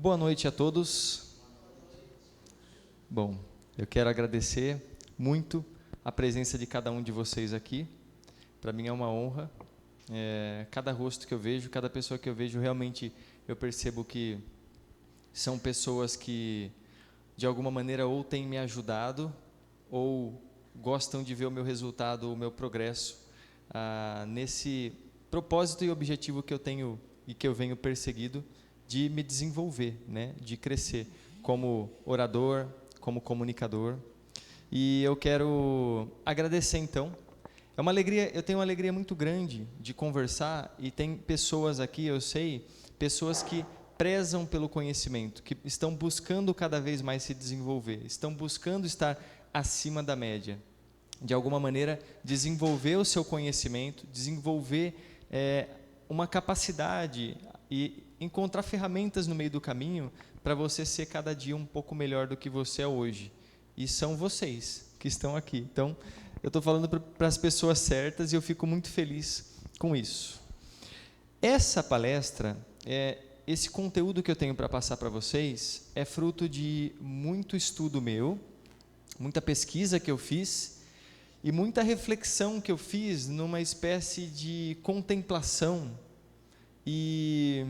Boa noite a todos. Bom, eu quero agradecer muito a presença de cada um de vocês aqui. Para mim é uma honra. Cada rosto que eu vejo, cada pessoa que eu vejo, realmente eu percebo que são pessoas que, de alguma maneira, ou têm me ajudado, ou gostam de ver o meu resultado, o meu progresso, nesse propósito e objetivo que eu tenho e que eu venho perseguido, de me desenvolver, né? De crescer como orador, como comunicador. E eu quero agradecer, então. É uma alegria, eu tenho uma alegria muito grande de conversar, e tem pessoas aqui, eu sei, pessoas que prezam pelo conhecimento, que estão buscando cada vez mais se desenvolver, estão buscando estar acima da média. De alguma maneira, desenvolver o seu conhecimento, desenvolver uma capacidade e encontrar ferramentas no meio do caminho para você ser cada dia um pouco melhor do que você é hoje. E são vocês que estão aqui. Então, eu estou falando para as pessoas certas e eu fico muito feliz com isso. Essa palestra, esse conteúdo que eu tenho para passar para vocês, é fruto de muito estudo meu, muita pesquisa que eu fiz e muita reflexão que eu fiz numa espécie de contemplação e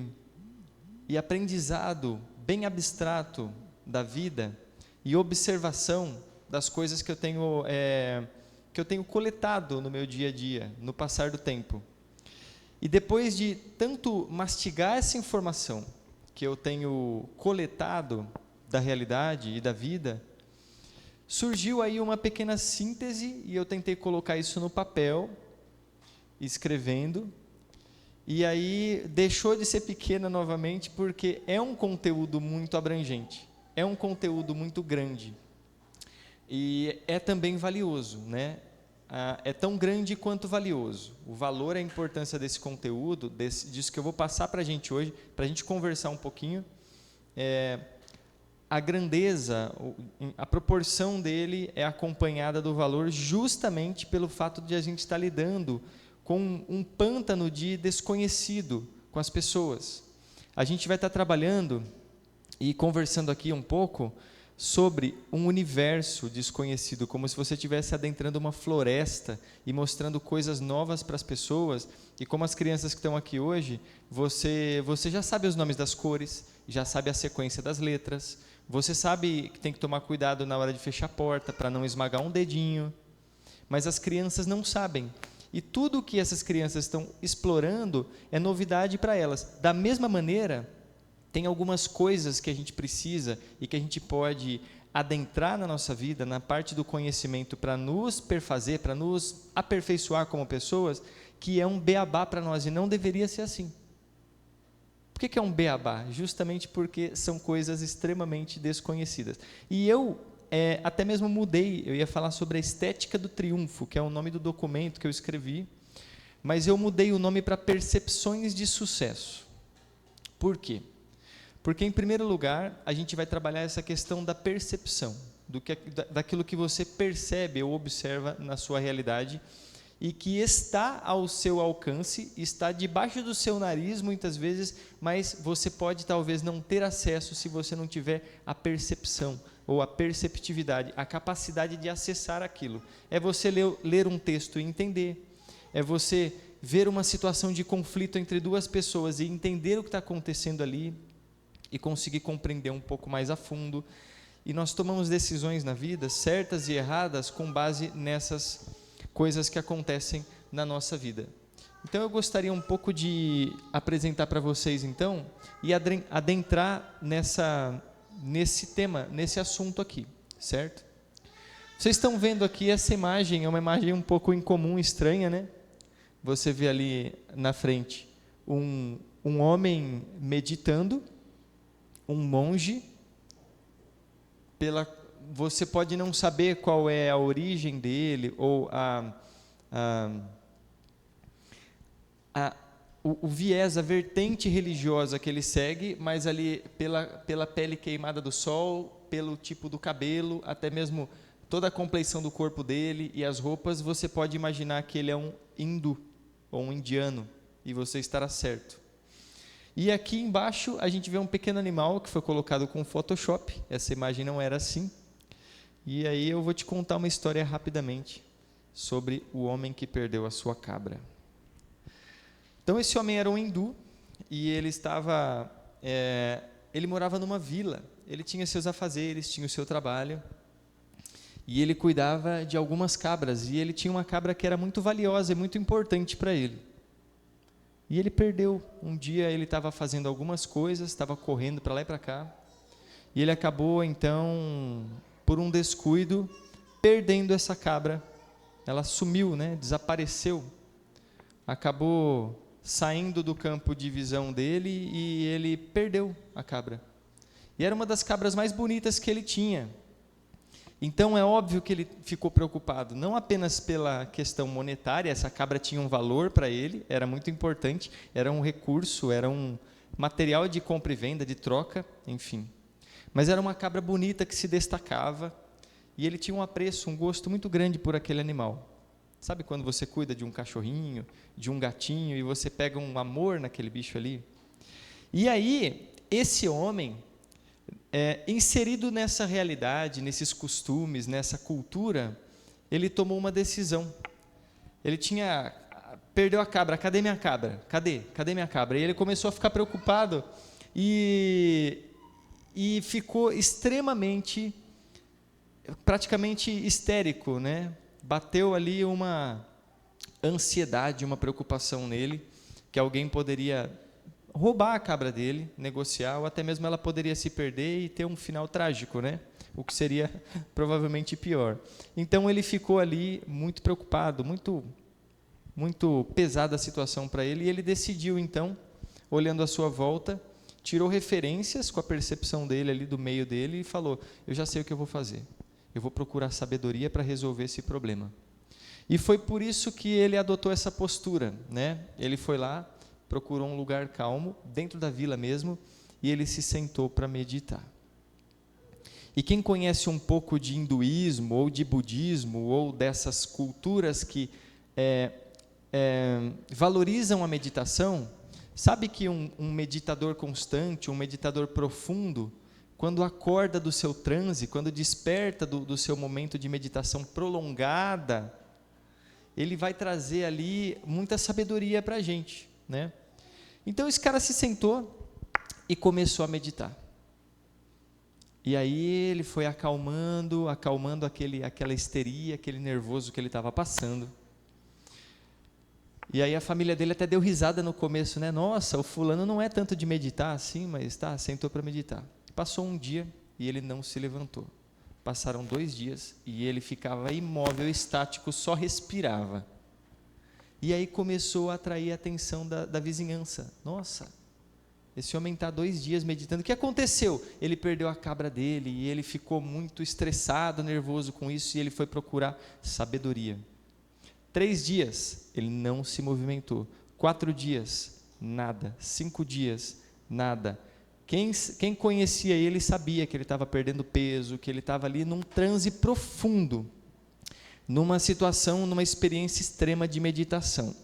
aprendizado bem abstrato da vida e observação das coisas que eu tenho coletado no meu dia a dia, no passar do tempo. E depois de tanto mastigar essa informação que eu tenho coletado da realidade e da vida, surgiu aí uma pequena síntese e eu tentei colocar isso no papel, escrevendo. E aí deixou de ser pequena novamente, porque é um conteúdo muito abrangente, é um conteúdo muito grande e é também valioso, né? É tão grande quanto valioso. O valor, a importância desse conteúdo, disso que eu vou passar para a gente hoje, para a gente conversar um pouquinho, a grandeza, a proporção dele é acompanhada do valor justamente pelo fato de a gente estar lidando com um pântano de desconhecido com as pessoas. A gente vai estar trabalhando e conversando aqui um pouco sobre um universo desconhecido, como se você estivesse adentrando uma floresta e mostrando coisas novas para as pessoas. E como as crianças que estão aqui hoje, você já sabe os nomes das cores, já sabe a sequência das letras, você sabe que tem que tomar cuidado na hora de fechar a porta para não esmagar um dedinho, mas as crianças não sabem. E tudo que essas crianças estão explorando é novidade para elas. Da mesma maneira, tem algumas coisas que a gente precisa e que a gente pode adentrar na nossa vida, na parte do conhecimento, para nos perfazer, para nos aperfeiçoar como pessoas, que é um beabá para nós, e não deveria ser assim. Por que é um beabá? Justamente porque são coisas extremamente desconhecidas. E eu até mesmo mudei, eu ia falar sobre a estética do triunfo, que é o nome do documento que eu escrevi, mas eu mudei o nome para percepções de sucesso. Por quê? Porque, em primeiro lugar, a gente vai trabalhar essa questão da percepção, daquilo que você percebe ou observa na sua realidade e que está ao seu alcance, está debaixo do seu nariz muitas vezes, mas você pode talvez não ter acesso se você não tiver a percepção ou a perceptividade, a capacidade de acessar aquilo. É você ler um texto e entender, é você ver uma situação de conflito entre duas pessoas e entender o que está acontecendo ali e conseguir compreender um pouco mais a fundo. E nós tomamos decisões na vida, certas e erradas, com base nessas coisas que acontecem na nossa vida. Então eu gostaria um pouco de apresentar para vocês, então, e adentrar nesse tema, nesse assunto aqui, certo? Vocês estão vendo aqui essa imagem, é uma imagem um pouco incomum, estranha, né? Você vê ali na frente um homem meditando, um monge. Você pode não saber qual é a origem dele ou o viés, a vertente religiosa que ele segue, mas ali pela pele queimada do sol, pelo tipo do cabelo, até mesmo toda a compleição do corpo dele e as roupas, você pode imaginar que ele é um hindu ou um indiano, e você estará certo. E aqui embaixo a gente vê um pequeno animal que foi colocado com Photoshop. Essa imagem não era assim. E aí eu vou te contar uma história rapidamente sobre o homem que perdeu a sua cabra. Então esse homem era um hindu e ele morava numa vila. Ele tinha seus afazeres, tinha o seu trabalho e ele cuidava de algumas cabras. E ele tinha uma cabra que era muito valiosa e muito importante para ele. E ele perdeu. Um dia ele estava fazendo algumas coisas, estava correndo para lá e para cá, e ele acabou, então, por um descuido, perdendo essa cabra. Ela sumiu, desapareceu. Acabou saindo do campo de visão dele e ele perdeu a cabra. E era uma das cabras mais bonitas que ele tinha. Então é óbvio que ele ficou preocupado, não apenas pela questão monetária. Essa cabra tinha um valor para ele, era muito importante, era um recurso, era um material de compra e venda, de troca, enfim. Mas era uma cabra bonita que se destacava e ele tinha um apreço, um gosto muito grande por aquele animal. Sabe quando você cuida de um cachorrinho, de um gatinho e você pega um amor naquele bicho ali? E aí, esse homem, inserido nessa realidade, nesses costumes, nessa cultura, ele tomou uma decisão. Ele perdeu a cabra. Cadê minha cabra? Cadê minha cabra? E ele começou a ficar preocupado e ficou extremamente, praticamente histérico, Bateu ali uma ansiedade, uma preocupação nele, que alguém poderia roubar a cabra dele, negociar, ou até mesmo ela poderia se perder e ter um final trágico, o que seria provavelmente pior. Então ele ficou ali muito preocupado, muito, muito pesada a situação para ele, e ele decidiu então, olhando à sua volta, tirou referências com a percepção dele ali do meio dele e falou: eu já sei o que eu vou fazer, eu vou procurar sabedoria para resolver esse problema. E foi por isso que ele adotou essa postura, Ele foi lá, procurou um lugar calmo, dentro da vila mesmo, e ele se sentou para meditar. E quem conhece um pouco de hinduísmo, ou de budismo, ou dessas culturas que valorizam a meditação, sabe que um meditador constante, um meditador profundo, quando acorda do seu transe, quando desperta do seu momento de meditação prolongada, ele vai trazer ali muita sabedoria para a gente, Então esse cara se sentou e começou a meditar. E aí ele foi acalmando aquela histeria, aquele nervoso que ele estava passando. E aí a família dele até deu risada no começo, Nossa, o fulano não é tanto de meditar assim, mas sentou para meditar. Passou um dia e ele não se levantou. Passaram 2 dias e ele ficava imóvel, estático, só respirava. E aí começou a atrair a atenção da vizinhança. Nossa, esse homem está 2 dias meditando. O que aconteceu? Ele perdeu a cabra dele e ele ficou muito estressado, nervoso com isso, e ele foi procurar sabedoria. 3 dias, ele não se movimentou. 4 dias, nada. 5 dias, nada. Quem conhecia ele sabia que ele estava perdendo peso, que ele estava ali num transe profundo, numa situação, numa experiência extrema de meditação.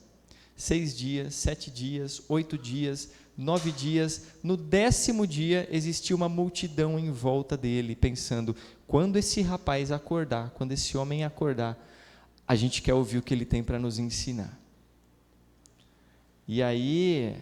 6 dias, 7 dias, 8 dias, 9 dias, no 10º dia existia uma multidão em volta dele, pensando: quando esse rapaz acordar, quando esse homem acordar, a gente quer ouvir o que ele tem para nos ensinar. E aí,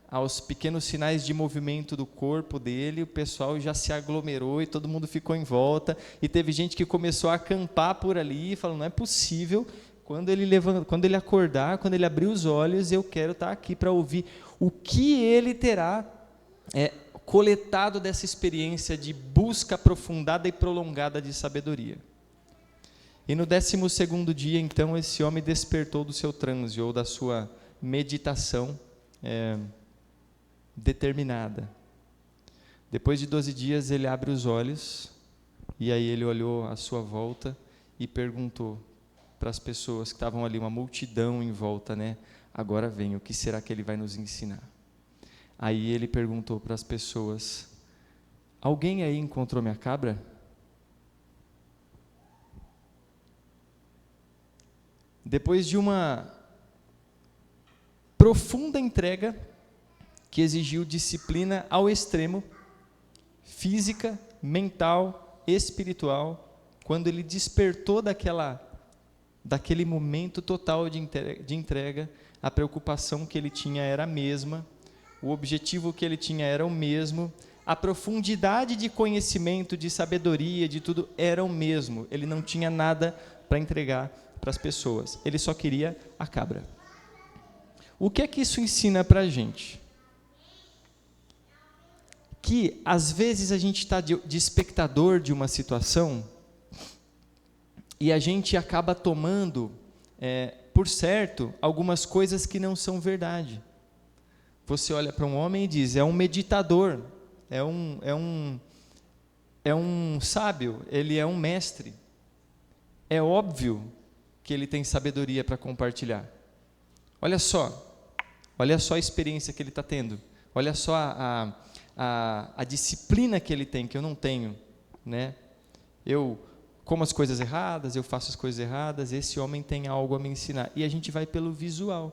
aos pequenos sinais de movimento do corpo dele, o pessoal já se aglomerou e todo mundo ficou em volta, e teve gente que começou a acampar por ali, falando: não é possível, quando ele acordar, quando ele abrir os olhos, eu quero estar aqui para ouvir o que ele terá coletado dessa experiência de busca aprofundada e prolongada de sabedoria. E no 12º dia, então, esse homem despertou do seu transe, ou da sua meditação determinada. Depois de 12 dias, ele abre os olhos, e aí ele olhou à sua volta e perguntou para as pessoas que estavam ali, uma multidão em volta, agora vem, o que será que ele vai nos ensinar? Aí ele perguntou para as pessoas: alguém aí encontrou minha cabra? Depois de uma profunda entrega, que exigiu disciplina ao extremo, física, mental, espiritual, quando ele despertou daquele momento total de entrega, a preocupação que ele tinha era a mesma, o objetivo que ele tinha era o mesmo, a profundidade de conhecimento, de sabedoria, de tudo, era o mesmo. Ele não tinha nada para entregar para as pessoas, ele só queria a cabra. O que é que isso ensina para a gente? Que, às vezes, a gente está de espectador de uma situação e a gente acaba tomando, por certo, algumas coisas que não são verdade. Você olha para um homem e diz, é um meditador, é um sábio, ele é um mestre. É óbvio que ele tem sabedoria para compartilhar. Olha só a experiência que ele está tendo. Olha só a disciplina que ele tem, que eu não tenho, né? Eu como as coisas erradas, eu faço as coisas erradas, esse homem tem algo a me ensinar. E a gente vai pelo visual.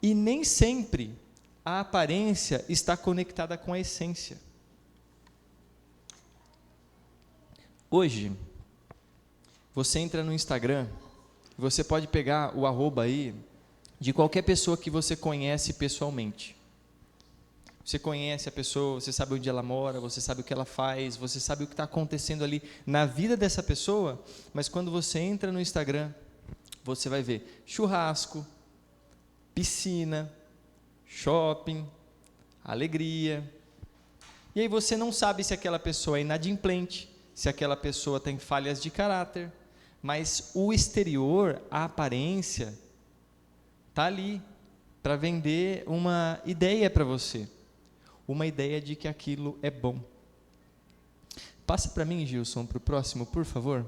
E nem sempre a aparência está conectada com a essência. Hoje, você entra no Instagram, você pode pegar o arroba aí de qualquer pessoa que você conhece pessoalmente. Você conhece a pessoa, você sabe onde ela mora, você sabe o que ela faz, você sabe o que está acontecendo ali na vida dessa pessoa, mas quando você entra no Instagram, você vai ver churrasco, piscina, shopping, alegria. E aí você não sabe se aquela pessoa é inadimplente, se aquela pessoa tem falhas de caráter, mas o exterior, a aparência, está ali para vender uma ideia para você. Uma ideia de que aquilo é bom. Passa para mim, Gilson, para o próximo, por favor.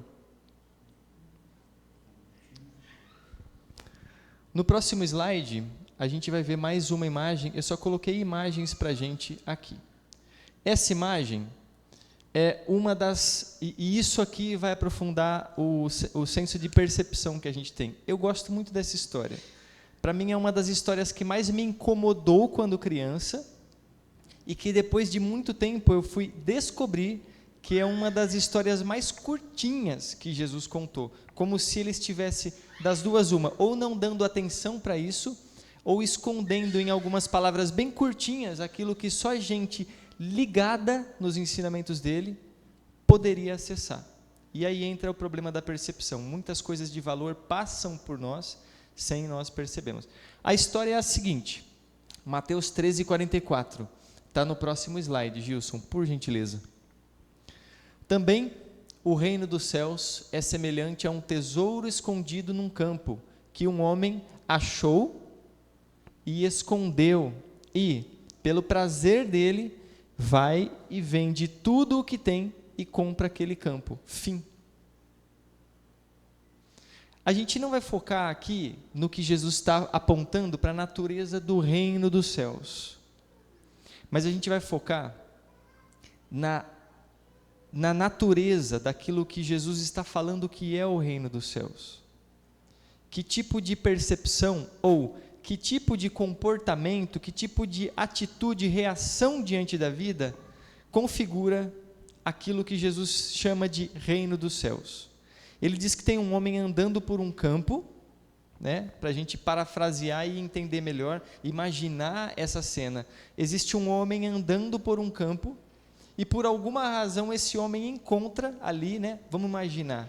No próximo slide, a gente vai ver mais uma imagem. Eu só coloquei imagens para a gente aqui. Essa imagem é uma das... E isso aqui vai aprofundar o senso de percepção que a gente tem. Eu gosto muito dessa história. Para mim é uma das histórias que mais me incomodou quando criança, e que depois de muito tempo eu fui descobrir que é uma das histórias mais curtinhas que Jesus contou, como se ele estivesse das duas uma, ou não dando atenção para isso, ou escondendo em algumas palavras bem curtinhas aquilo que só gente ligada nos ensinamentos dele poderia acessar. E aí entra o problema da percepção. Muitas coisas de valor passam por nós sem nós percebermos. A história é a seguinte, Mateus 13:44. Está no próximo slide, Gilson, por gentileza. Também o reino dos céus é semelhante a um tesouro escondido num campo, que um homem achou e escondeu, e, pelo prazer dele, vai e vende tudo o que tem e compra aquele campo. Fim. A gente não vai focar aqui no que Jesus está apontando para a natureza do reino dos céus. Mas a gente vai focar na natureza daquilo que Jesus está falando que é o reino dos céus. Que tipo de percepção ou que tipo de comportamento, que tipo de atitude, reação diante da vida configura aquilo que Jesus chama de reino dos céus. Ele diz que tem um homem andando por um campo, né, para a gente parafrasear e entender melhor, imaginar essa cena. Existe um homem andando por um campo e por alguma razão esse homem encontra ali, né, vamos imaginar,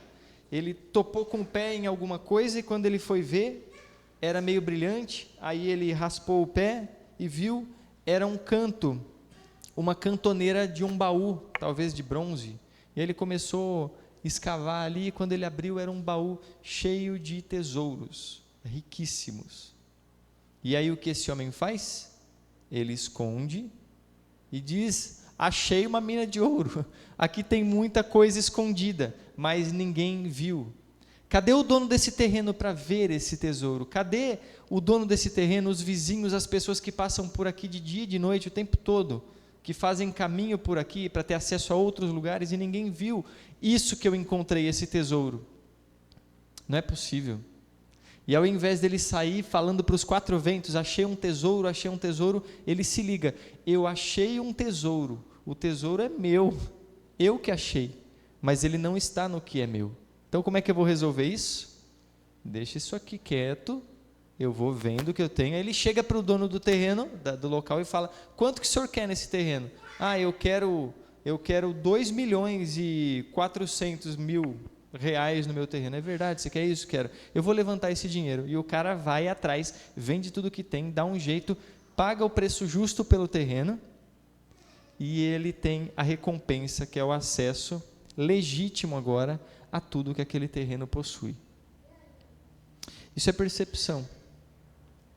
ele topou com o pé em alguma coisa e quando ele foi ver, era meio brilhante, aí ele raspou o pé e viu, era um canto, uma cantoneira de um baú, talvez de bronze, e ele começou escavar ali, e quando ele abriu era um baú cheio de tesouros, riquíssimos. E aí o que esse homem faz? Ele esconde e diz, achei uma mina de ouro, aqui tem muita coisa escondida, mas ninguém viu. Cadê o dono desse terreno para ver esse tesouro? Cadê o dono desse terreno, os vizinhos, as pessoas que passam por aqui de dia e de noite o tempo todo, que fazem caminho por aqui para ter acesso a outros lugares e ninguém viu isso que eu encontrei, esse tesouro? Não é possível. E ao invés dele sair falando para os quatro ventos, achei um tesouro, ele se liga, eu achei um tesouro, o tesouro é meu, eu que achei, mas ele não está no que é meu. Então como é que eu vou resolver isso? Deixa isso aqui quieto, eu vou vendo o que eu tenho. Aí ele chega para o dono do terreno, do local, e fala, quanto que o senhor quer nesse terreno? Eu quero 2.400.000 reais no meu terreno. É verdade, você quer isso? Quero. Eu vou levantar esse dinheiro. E o cara vai atrás, vende tudo que tem, dá um jeito, paga o preço justo pelo terreno, e ele tem a recompensa, que é o acesso legítimo agora a tudo que aquele terreno possui. Isso é percepção.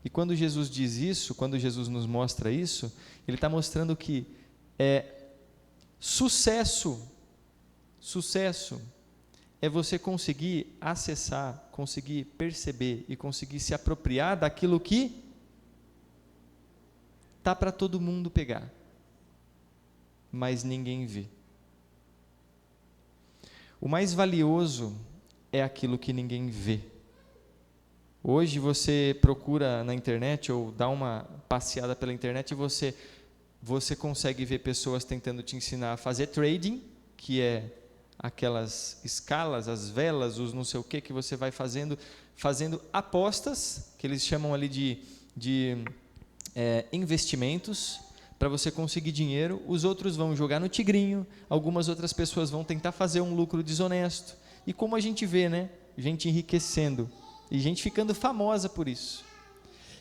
E quando Jesus diz isso, quando Jesus nos mostra isso, ele está mostrando que sucesso é você conseguir acessar, conseguir perceber e conseguir se apropriar daquilo que está para todo mundo pegar, mas ninguém vê. O mais valioso é aquilo que ninguém vê. Hoje você procura na internet ou dá uma passeada pela internet e você consegue ver pessoas tentando te ensinar a fazer trading, que é aquelas escalas, as velas, os não sei o que você vai fazendo apostas, que eles chamam ali de investimentos, para você conseguir dinheiro. Os outros vão jogar no tigrinho, algumas outras pessoas vão tentar fazer um lucro desonesto. E como a gente vê, né? Gente enriquecendo e gente ficando famosa por isso.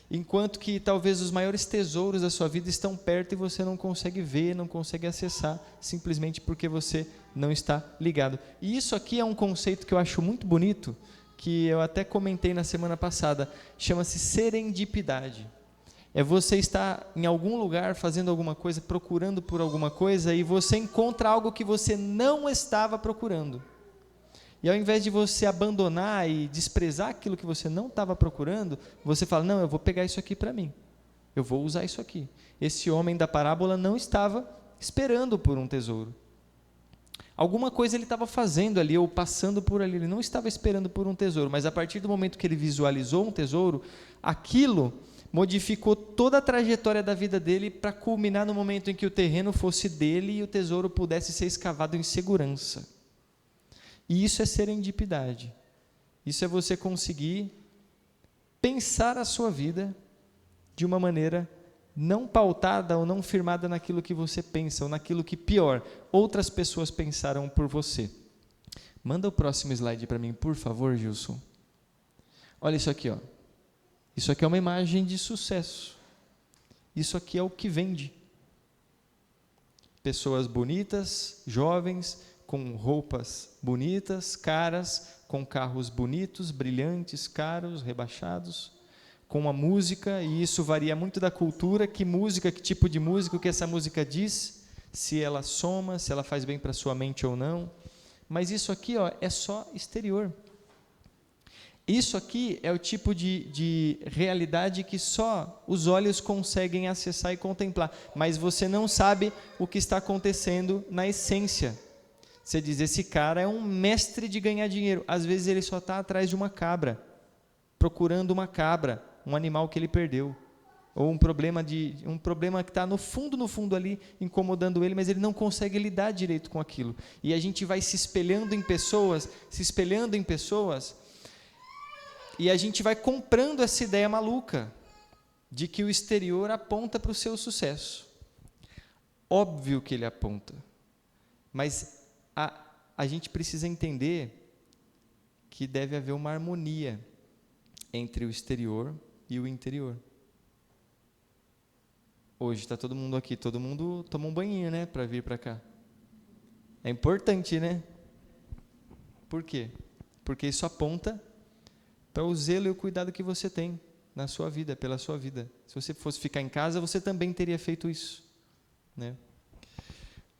Enquanto que talvez os maiores tesouros da sua vida estão perto e você não consegue ver, não consegue acessar, simplesmente porque você não está ligado. E isso aqui é um conceito que eu acho muito bonito, que eu até comentei na semana passada, chama-se serendipidade. É você estar em algum lugar fazendo alguma coisa, procurando por alguma coisa, e você encontra algo que você não estava procurando. E ao invés de você abandonar e desprezar aquilo que você não estava procurando, você fala, não, eu vou pegar isso aqui para mim, eu vou usar isso aqui. Esse homem da parábola não estava esperando por um tesouro. Alguma coisa ele estava fazendo ali, ou passando por ali, ele não estava esperando por um tesouro, mas a partir do momento que ele visualizou um tesouro, aquilo modificou toda a trajetória da vida dele para culminar no momento em que o terreno fosse dele e o tesouro pudesse ser escavado em segurança. E isso é serendipidade. Isso é você conseguir pensar a sua vida de uma maneira não pautada ou não firmada naquilo que você pensa, ou naquilo que, pior, outras pessoas pensaram por você. Manda o próximo slide para mim, por favor, Gilson. Olha isso aqui, ó. Isso aqui é uma imagem de sucesso. Isso aqui é o que vende. Pessoas bonitas, jovens, com roupas bonitas, caras, com carros bonitos, brilhantes, caros, rebaixados, com uma música, e isso varia muito da cultura, que música, que tipo de música, o que essa música diz, se ela soma, se ela faz bem para a sua mente ou não. Mas isso aqui, ó, é só exterior. Isso aqui é o tipo de realidade que só os olhos conseguem acessar e contemplar, mas você não sabe o que está acontecendo na essência. Você diz, esse cara é um mestre de ganhar dinheiro. Às vezes ele só está atrás de uma cabra, procurando uma cabra, um animal que ele perdeu. Ou um problema que está no fundo ali, incomodando ele, mas ele não consegue lidar direito com aquilo. E a gente vai se espelhando em pessoas, e a gente vai comprando essa ideia maluca de que o exterior aponta para o seu sucesso. Óbvio que ele aponta, mas a gente precisa entender que deve haver uma harmonia entre o exterior e o interior. Hoje está todo mundo aqui, todo mundo toma um banhinho, né, para vir para cá. É importante, né? Por quê? Porque isso aponta para o zelo e o cuidado que você tem na sua vida, pela sua vida. Se você fosse ficar em casa, você também teria feito isso, né?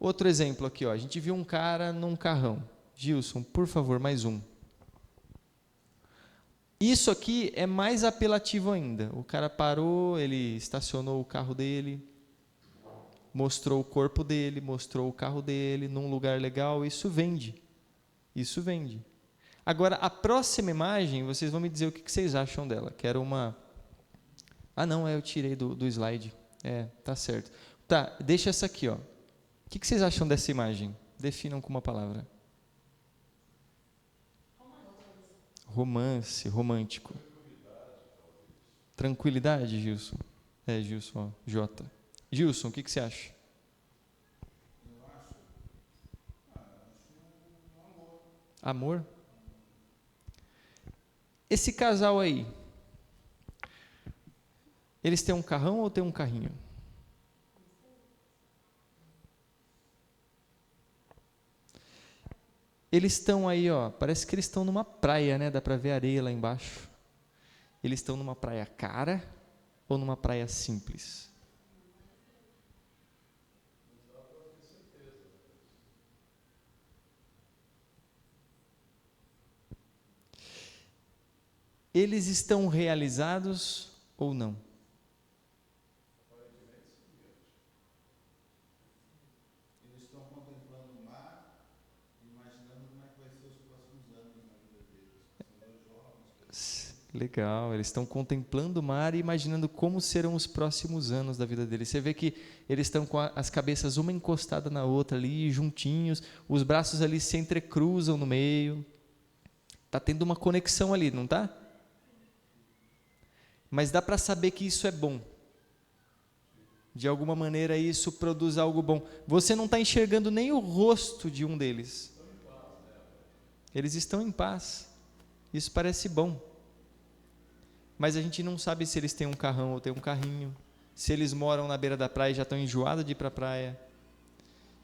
Outro exemplo aqui, ó, a gente viu um cara num carrão. Gilson, por favor, mais um. Isso aqui é mais apelativo ainda. O cara parou, ele estacionou o carro dele, mostrou o corpo dele, mostrou o carro dele num lugar legal. Isso vende. Isso vende. Agora, a próxima imagem, vocês vão me dizer o que vocês acham dela. Que era uma... Ah, não, eu tirei do slide. Tá certo. Tá, deixa essa aqui, ó. O que vocês acham dessa imagem? Definam com uma palavra. Romance, romântico. Tranquilidade, Gilson? Gilson, ó, J. Gilson, o que você acha? Eu acho Amor? Esse casal aí, eles têm um carrão ou têm um carrinho? Eles estão aí, ó, parece que eles estão numa praia, né? Dá para ver areia lá embaixo. Eles estão numa praia cara ou numa praia simples? Eles estão realizados ou não? Eles estão contemplando o mar, imaginando como é que vai ser os próximos anos na vida deles. São dois jovens. Legal, eles estão contemplando o mar e imaginando como serão os próximos anos da vida deles. Você vê que eles estão com as cabeças uma encostada na outra ali, juntinhos, os braços ali se entrecruzam no meio. Está tendo uma conexão ali, não está? Mas dá para saber que isso é bom. De alguma maneira isso produz algo bom. Você não está enxergando nem o rosto de um deles. Eles estão em paz. Isso parece bom. Mas a gente não sabe se eles têm um carrão ou têm um carrinho. Se eles moram na beira da praia e já estão enjoados de ir para a praia.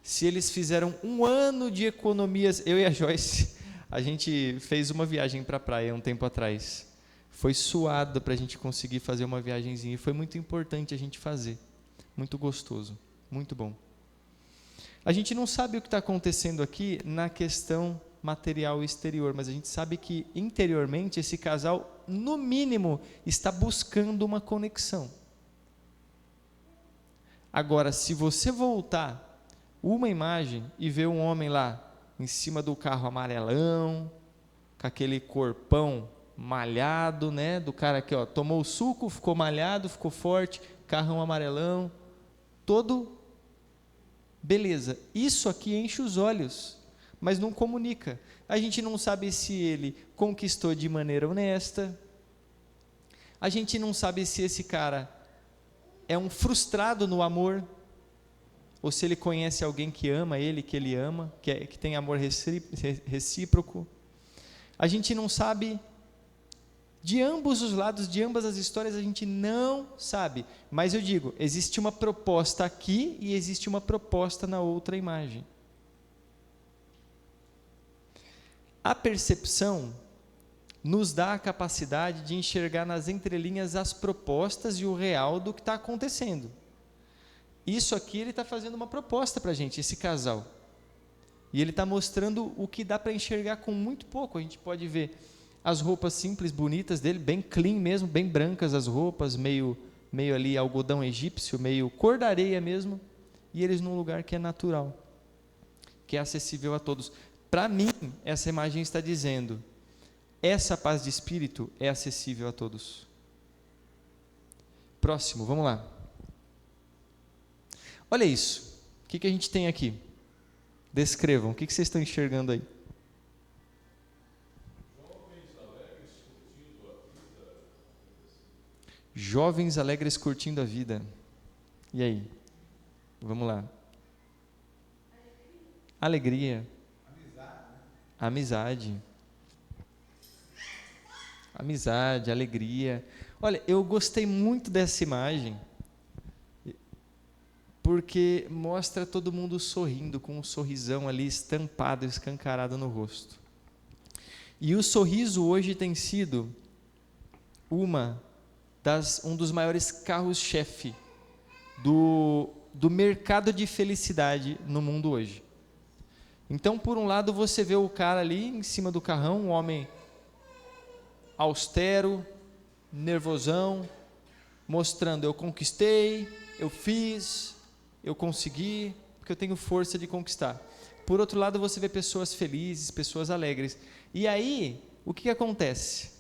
Se eles fizeram 1 ano de economias. Eu e a Joyce, a gente fez uma viagem para a praia um tempo atrás. Foi suado para a gente conseguir fazer uma viagenzinha. E foi muito importante a gente fazer. Muito gostoso. Muito bom. A gente não sabe o que está acontecendo aqui na questão material exterior, mas a gente sabe que interiormente esse casal, no mínimo, está buscando uma conexão. Agora, se você voltar uma imagem e ver um homem lá em cima do carro amarelão, com aquele corpão malhado, né, do cara que tomou o suco, ficou malhado, ficou forte, carrão amarelão, todo beleza. Isso aqui enche os olhos, mas não comunica. A gente não sabe se ele conquistou de maneira honesta. A gente não sabe se esse cara é um frustrado no amor, ou se ele conhece alguém que ama ele, que ele ama, que tem amor recíproco. A gente não sabe de ambos os lados, de ambas as histórias, a gente não sabe. Mas eu digo, existe uma proposta aqui e existe uma proposta na outra imagem. A percepção nos dá a capacidade de enxergar nas entrelinhas as propostas e o real do que está acontecendo. Isso aqui ele está fazendo uma proposta para a gente, esse casal. E ele está mostrando o que dá para enxergar com muito pouco. A gente pode ver as roupas simples, bonitas dele, bem clean mesmo, bem brancas as roupas, meio ali algodão egípcio, meio cor da areia mesmo. E eles num lugar que é natural, que é acessível a todos. Para mim, essa imagem está dizendo, essa paz de espírito é acessível a todos. Próximo, vamos lá. Olha isso, o que a gente tem aqui? Descrevam, o que vocês estão enxergando aí? Jovens alegres curtindo a vida. E aí? Vamos lá. Alegria. Amizade. Amizade, alegria. Olha, eu gostei muito dessa imagem, porque mostra todo mundo sorrindo, com um sorrisão ali estampado, escancarado no rosto. E o sorriso hoje tem sido um dos maiores carros-chefe do mercado de felicidade no mundo hoje. Então, por um lado, você vê o cara ali em cima do carrão, um homem austero, nervosão, mostrando, eu conquistei, eu fiz, eu consegui, porque eu tenho força de conquistar. por outro lado, você vê pessoas felizes, pessoas alegres. E aí, o que acontece?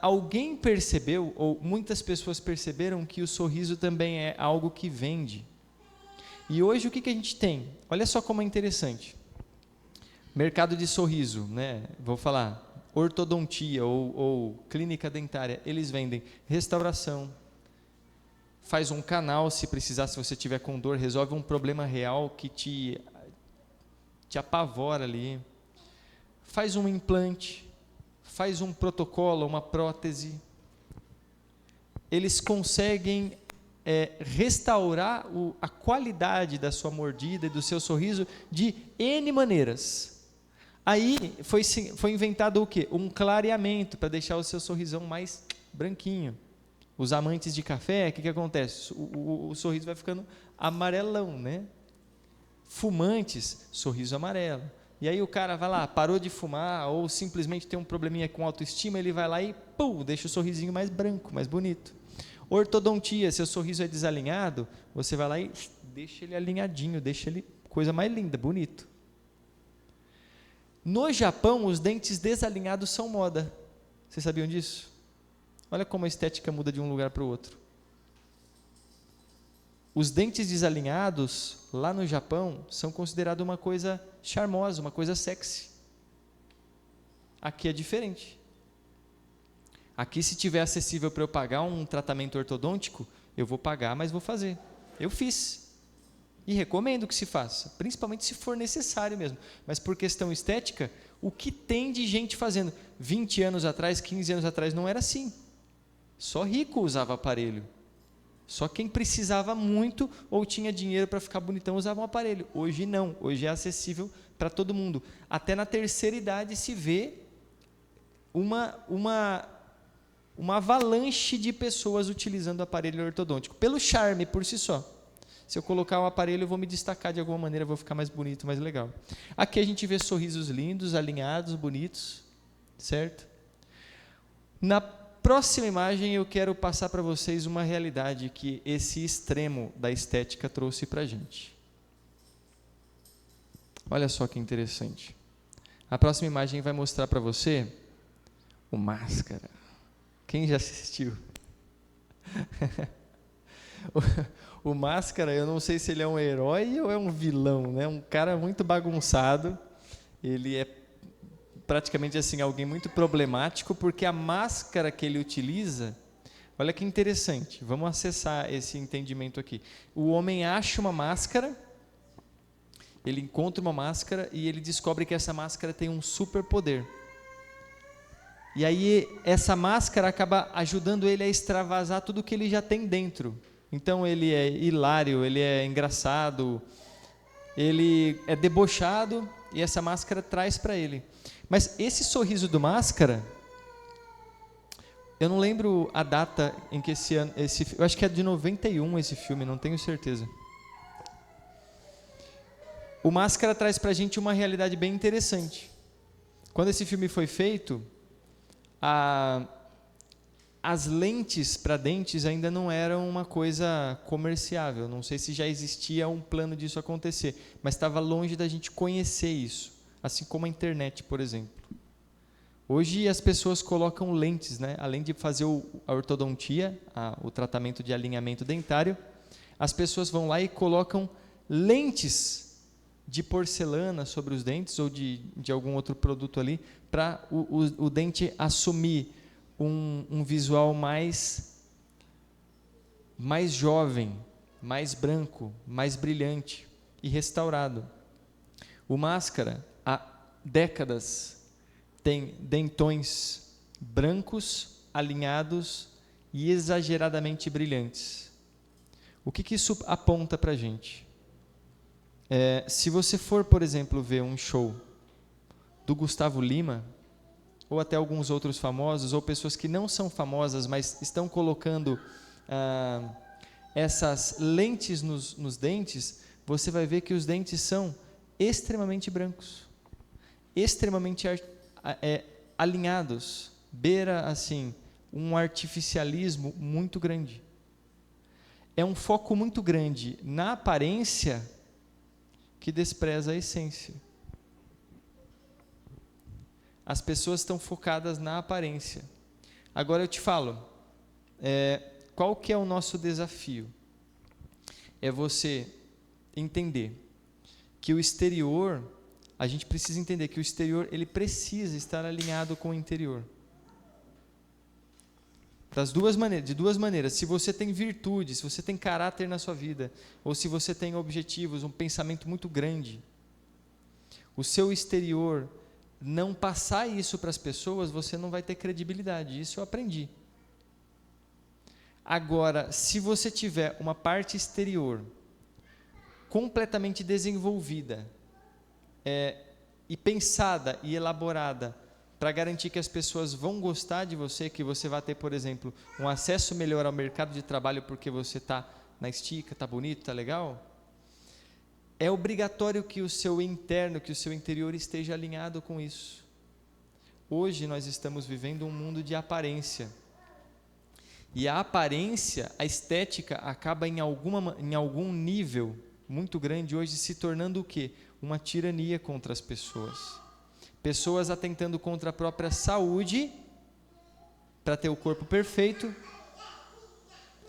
Alguém percebeu, ou muitas pessoas perceberam, que o sorriso também é algo que vende. E hoje o que a gente tem? Olha só como é interessante. Mercado de sorriso, né? Vou falar, ortodontia ou clínica dentária, eles vendem restauração, faz um canal se precisar, se você tiver com dor, resolve um problema real que te apavora ali, faz um implante, faz um protocolo, uma prótese. Eles conseguem restaurar a qualidade da sua mordida e do seu sorriso de N maneiras. Aí foi inventado o quê? Um clareamento para deixar o seu sorrisão mais branquinho. Os amantes de café, o que acontece? O sorriso vai ficando amarelão, né? Fumantes, sorriso amarelo. E aí o cara vai lá, parou de fumar, ou simplesmente tem um probleminha com autoestima, ele vai lá e deixa o sorrisinho mais branco, mais bonito. Ortodontia, seu sorriso é desalinhado, você vai lá e deixa ele alinhadinho, deixa ele coisa mais linda, bonito. No Japão, os dentes desalinhados são moda. Vocês sabiam disso? Olha como a estética muda de um lugar para o outro. Os dentes desalinhados, lá no Japão, são considerados uma coisa charmosa, uma coisa sexy. Aqui é diferente. Aqui, se tiver acessível para eu pagar um tratamento ortodôntico, eu vou pagar, mas vou fazer. Eu fiz. E recomendo que se faça, principalmente se for necessário mesmo. Mas por questão estética, o que tem de gente fazendo? 20 anos atrás, 15 anos atrás, não era assim. Só rico usava aparelho. Só quem precisava muito ou tinha dinheiro para ficar bonitão usava um aparelho. Hoje não, hoje é acessível para todo mundo. Até na terceira idade se vê uma avalanche de pessoas utilizando o aparelho ortodôntico, pelo charme por si só. Se eu colocar um aparelho, eu vou me destacar de alguma maneira, vou ficar mais bonito, mais legal. Aqui a gente vê sorrisos lindos, alinhados, bonitos, certo? Na próxima imagem eu quero passar para vocês uma realidade que esse extremo da estética trouxe para a gente. Olha só que interessante. A próxima imagem vai mostrar para você o Máscara. Quem já assistiu? O Máscara, eu não sei se ele é um herói ou é um vilão, né? Um cara muito bagunçado. Ele é praticamente assim, alguém muito problemático, porque a máscara que ele utiliza, olha que interessante, vamos acessar esse entendimento aqui. O homem acha uma máscara, ele encontra uma máscara e ele descobre que essa máscara tem um superpoder. E aí essa máscara acaba ajudando ele a extravasar tudo que ele já tem dentro. Então ele é hilário, ele é engraçado, ele é debochado e essa máscara traz para ele. Mas esse sorriso do Máscara, eu não lembro a data em que esse ano, eu acho que é de 91 esse filme, não tenho certeza. O Máscara traz para a gente uma realidade bem interessante. Quando esse filme foi feito, as lentes para dentes ainda não eram uma coisa comerciável. Não sei se já existia um plano disso acontecer, mas estava longe da gente conhecer isso, assim como a internet, por exemplo. Hoje as pessoas colocam lentes, né? Além de fazer a ortodontia, o tratamento de alinhamento dentário, as pessoas vão lá e colocam lentes de porcelana sobre os dentes ou de algum outro produto ali, para o dente assumir um visual mais jovem, mais branco, mais brilhante e restaurado. O Máscara, há décadas, tem dentões brancos, alinhados e exageradamente brilhantes. O que isso aponta para a gente? Se você for, por exemplo, ver um show do Gustavo Lima, ou até alguns outros famosos, ou pessoas que não são famosas, mas estão colocando essas lentes nos dentes, você vai ver que os dentes são extremamente brancos, extremamente alinhados, beira assim um artificialismo muito grande. É um foco muito grande na aparência que despreza a essência. As pessoas estão focadas na aparência. Agora eu te falo, qual que é o nosso desafio? É você entender que o exterior, a gente precisa entender que o exterior, ele precisa estar alinhado com o interior. De duas maneiras. Se você tem virtude, se você tem caráter na sua vida, ou se você tem objetivos, um pensamento muito grande, o seu exterior não passar isso para as pessoas, você não vai ter credibilidade. Isso eu aprendi. Agora, se você tiver uma parte exterior completamente desenvolvida, e pensada e elaborada para garantir que as pessoas vão gostar de você, que você vai ter, por exemplo, um acesso melhor ao mercado de trabalho porque você está na estica, está bonito, está legal, é obrigatório que o seu interno, que o seu interior esteja alinhado com isso. Hoje nós estamos vivendo um mundo de aparência. E a aparência, a estética, acaba em algum nível muito grande hoje se tornando o quê? Uma tirania contra as pessoas. Pessoas atentando contra a própria saúde, para ter o corpo perfeito,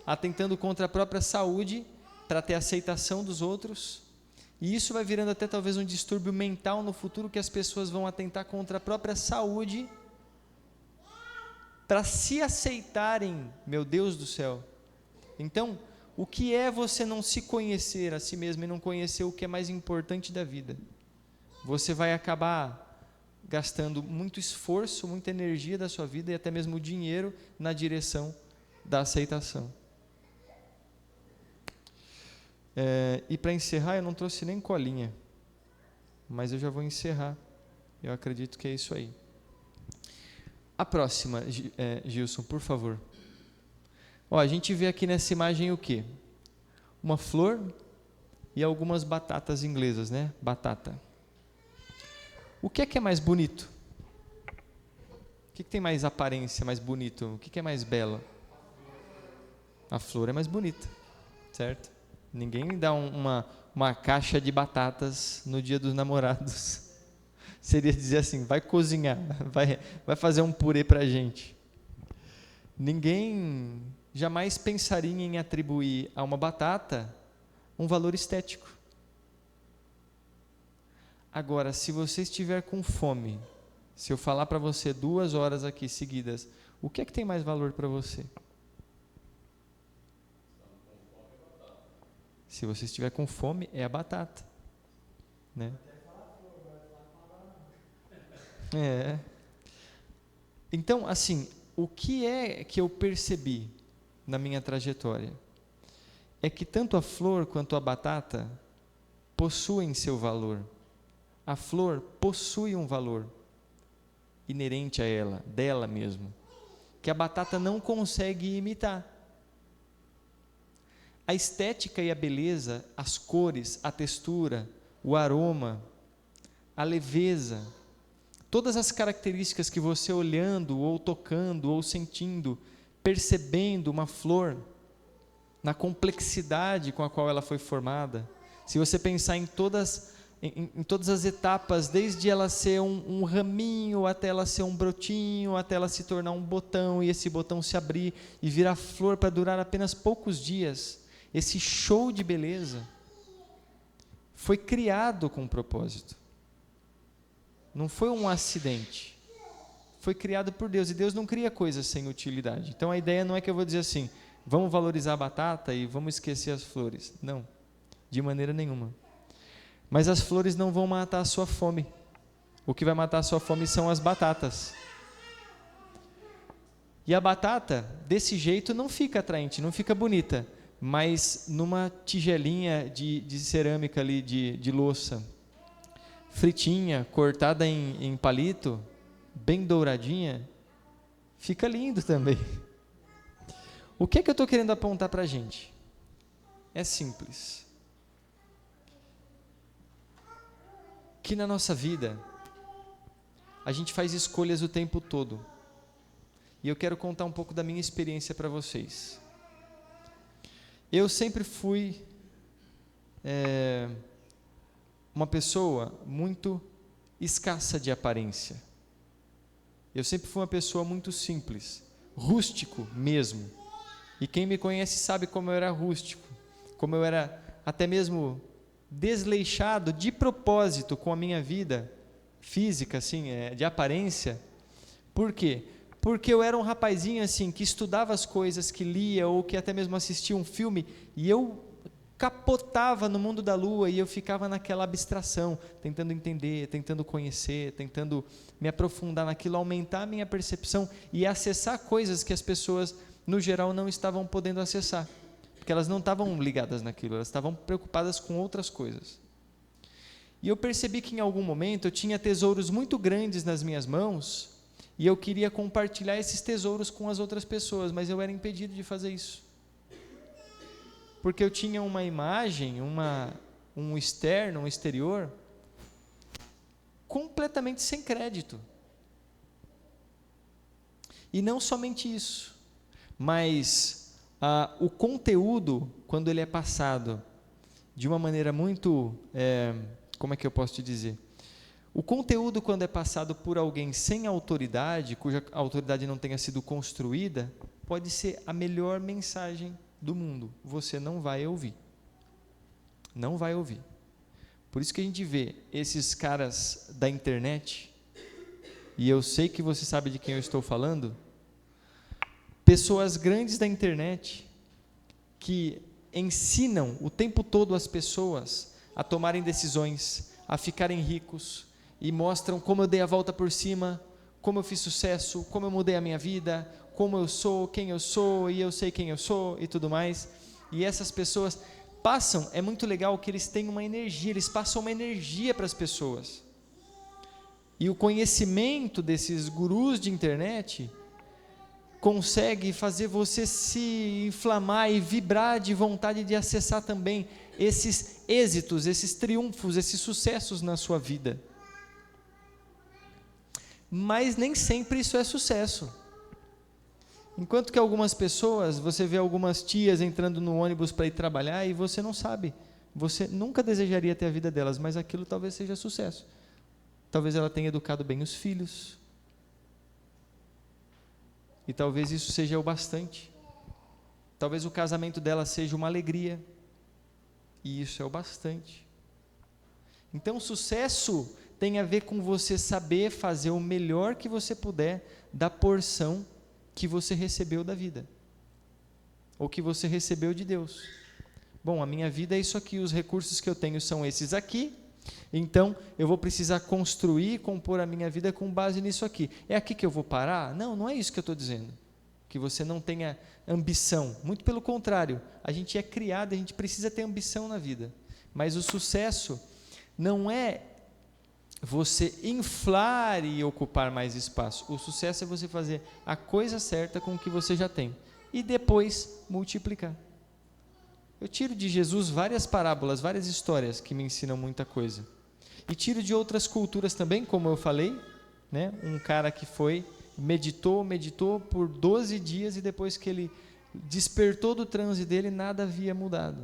atentando contra a própria saúde, para ter a aceitação dos outros, e isso vai virando até talvez um distúrbio mental no futuro, que as pessoas vão atentar contra a própria saúde, para se aceitarem, meu Deus do céu. Então, o que é você não se conhecer a si mesmo e não conhecer o que é mais importante da vida? Você vai acabar gastando muito esforço, muita energia da sua vida e até mesmo dinheiro na direção da aceitação. E para encerrar, eu não trouxe nem colinha, mas eu já vou encerrar. Eu acredito que é isso aí. A próxima, Gilson, por favor. A gente vê aqui nessa imagem o quê? Uma flor e algumas batatas inglesas, né? Batata. O que é mais bonito? O que tem mais aparência, mais bonito? O que é mais belo? A flor é mais bonita, certo? Ninguém dá uma caixa de batatas no dia dos namorados. Seria dizer assim, vai cozinhar, vai fazer um purê para a gente. Ninguém jamais pensaria em atribuir a uma batata um valor estético. Agora, se você estiver com fome, se eu falar para você 2 horas aqui seguidas, o que é que tem mais valor para você? Se você estiver com fome, é a batata, né? Então, assim, o que é que eu percebi na minha trajetória? É que tanto a flor quanto a batata possuem seu valor. A flor possui um valor inerente a ela, dela mesmo, que a batata não consegue imitar. A estética e a beleza, as cores, a textura, o aroma, a leveza, todas as características que você olhando, ou tocando, ou sentindo, percebendo uma flor, na complexidade com a qual ela foi formada, se você pensar em todas as etapas, desde ela ser um raminho, até ela ser um brotinho, até ela se tornar um botão, e esse botão se abrir e virar flor para durar apenas poucos dias, esse show de beleza foi criado com um propósito. Não foi um acidente. Foi criado por Deus, e Deus não cria coisas sem utilidade. Então a ideia não é que eu vou dizer assim, vamos valorizar a batata e vamos esquecer as flores. Não, de maneira nenhuma. Mas as flores não vão matar a sua fome. O que vai matar a sua fome são as batatas. E a batata, desse jeito, não fica atraente, não fica bonita, mas numa tigelinha de cerâmica ali, de louça, fritinha, cortada em palito, bem douradinha, fica lindo também. O que é que eu estou querendo apontar para a gente? É simples. Que na nossa vida, a gente faz escolhas o tempo todo. E eu quero contar um pouco da minha experiência para vocês. Eu sempre fui uma pessoa muito escassa de aparência. Eu sempre fui uma pessoa muito simples, rústico mesmo. E quem me conhece sabe como eu era rústico, como eu era até mesmo desleixado de propósito com a minha vida física, assim, de aparência. Por quê? Porque eu era um rapazinho assim, que estudava as coisas, que lia, ou que até mesmo assistia um filme, e eu capotava no mundo da lua, e eu ficava naquela abstração, tentando entender, tentando conhecer, tentando me aprofundar naquilo, aumentar a minha percepção e acessar coisas que as pessoas, no geral, não estavam podendo acessar, porque elas não estavam ligadas naquilo, elas estavam preocupadas com outras coisas. E eu percebi que em algum momento eu tinha tesouros muito grandes nas minhas mãos, e eu queria compartilhar esses tesouros com as outras pessoas, mas eu era impedido de fazer isso. Porque eu tinha uma imagem, um externo, um exterior, completamente sem crédito. E não somente isso, mas o conteúdo, quando ele é passado de uma maneira muito, como é que eu posso te dizer? O conteúdo, quando é passado por alguém sem autoridade, cuja autoridade não tenha sido construída, pode ser a melhor mensagem do mundo. Você não vai ouvir. Não vai ouvir. Por isso que a gente vê esses caras da internet, e eu sei que você sabe de quem eu estou falando, pessoas grandes da internet, que ensinam o tempo todo as pessoas a tomarem decisões, a ficarem ricos, e mostram como eu dei a volta por cima, como eu fiz sucesso, como eu mudei a minha vida, como eu sou, quem eu sou, e eu sei quem eu sou, e tudo mais. E essas pessoas passam, é muito legal que eles têm uma energia, eles passam uma energia para as pessoas. E o conhecimento desses gurus de internet consegue fazer você se inflamar e vibrar de vontade de acessar também esses êxitos, esses triunfos, esses sucessos na sua vida. Mas nem sempre isso é sucesso. Enquanto que algumas pessoas, você vê algumas tias entrando no ônibus para ir trabalhar e você não sabe, você nunca desejaria ter a vida delas, mas aquilo talvez seja sucesso. Talvez ela tenha educado bem os filhos, e talvez isso seja o bastante. Talvez o casamento dela seja uma alegria, e isso é o bastante. Então, sucesso tem a ver com você saber fazer o melhor que você puder da porção que você recebeu da vida, ou que você recebeu de Deus. Bom, a minha vida é isso aqui, os recursos que eu tenho são esses aqui, então eu vou precisar construir, compor a minha vida com base nisso aqui. É aqui que eu vou parar? Não, não é isso que eu estou dizendo, que você não tenha ambição, muito pelo contrário, a gente é criado, a gente precisa ter ambição na vida, mas o sucesso não é você inflar e ocupar mais espaço. O sucesso é você fazer a coisa certa com o que você já tem e depois multiplicar. Eu tiro de Jesus várias parábolas, várias histórias que me ensinam muita coisa. E tiro de outras culturas também, como eu falei, né? Um cara que meditou por 12 dias e depois que ele despertou do transe dele, nada havia mudado.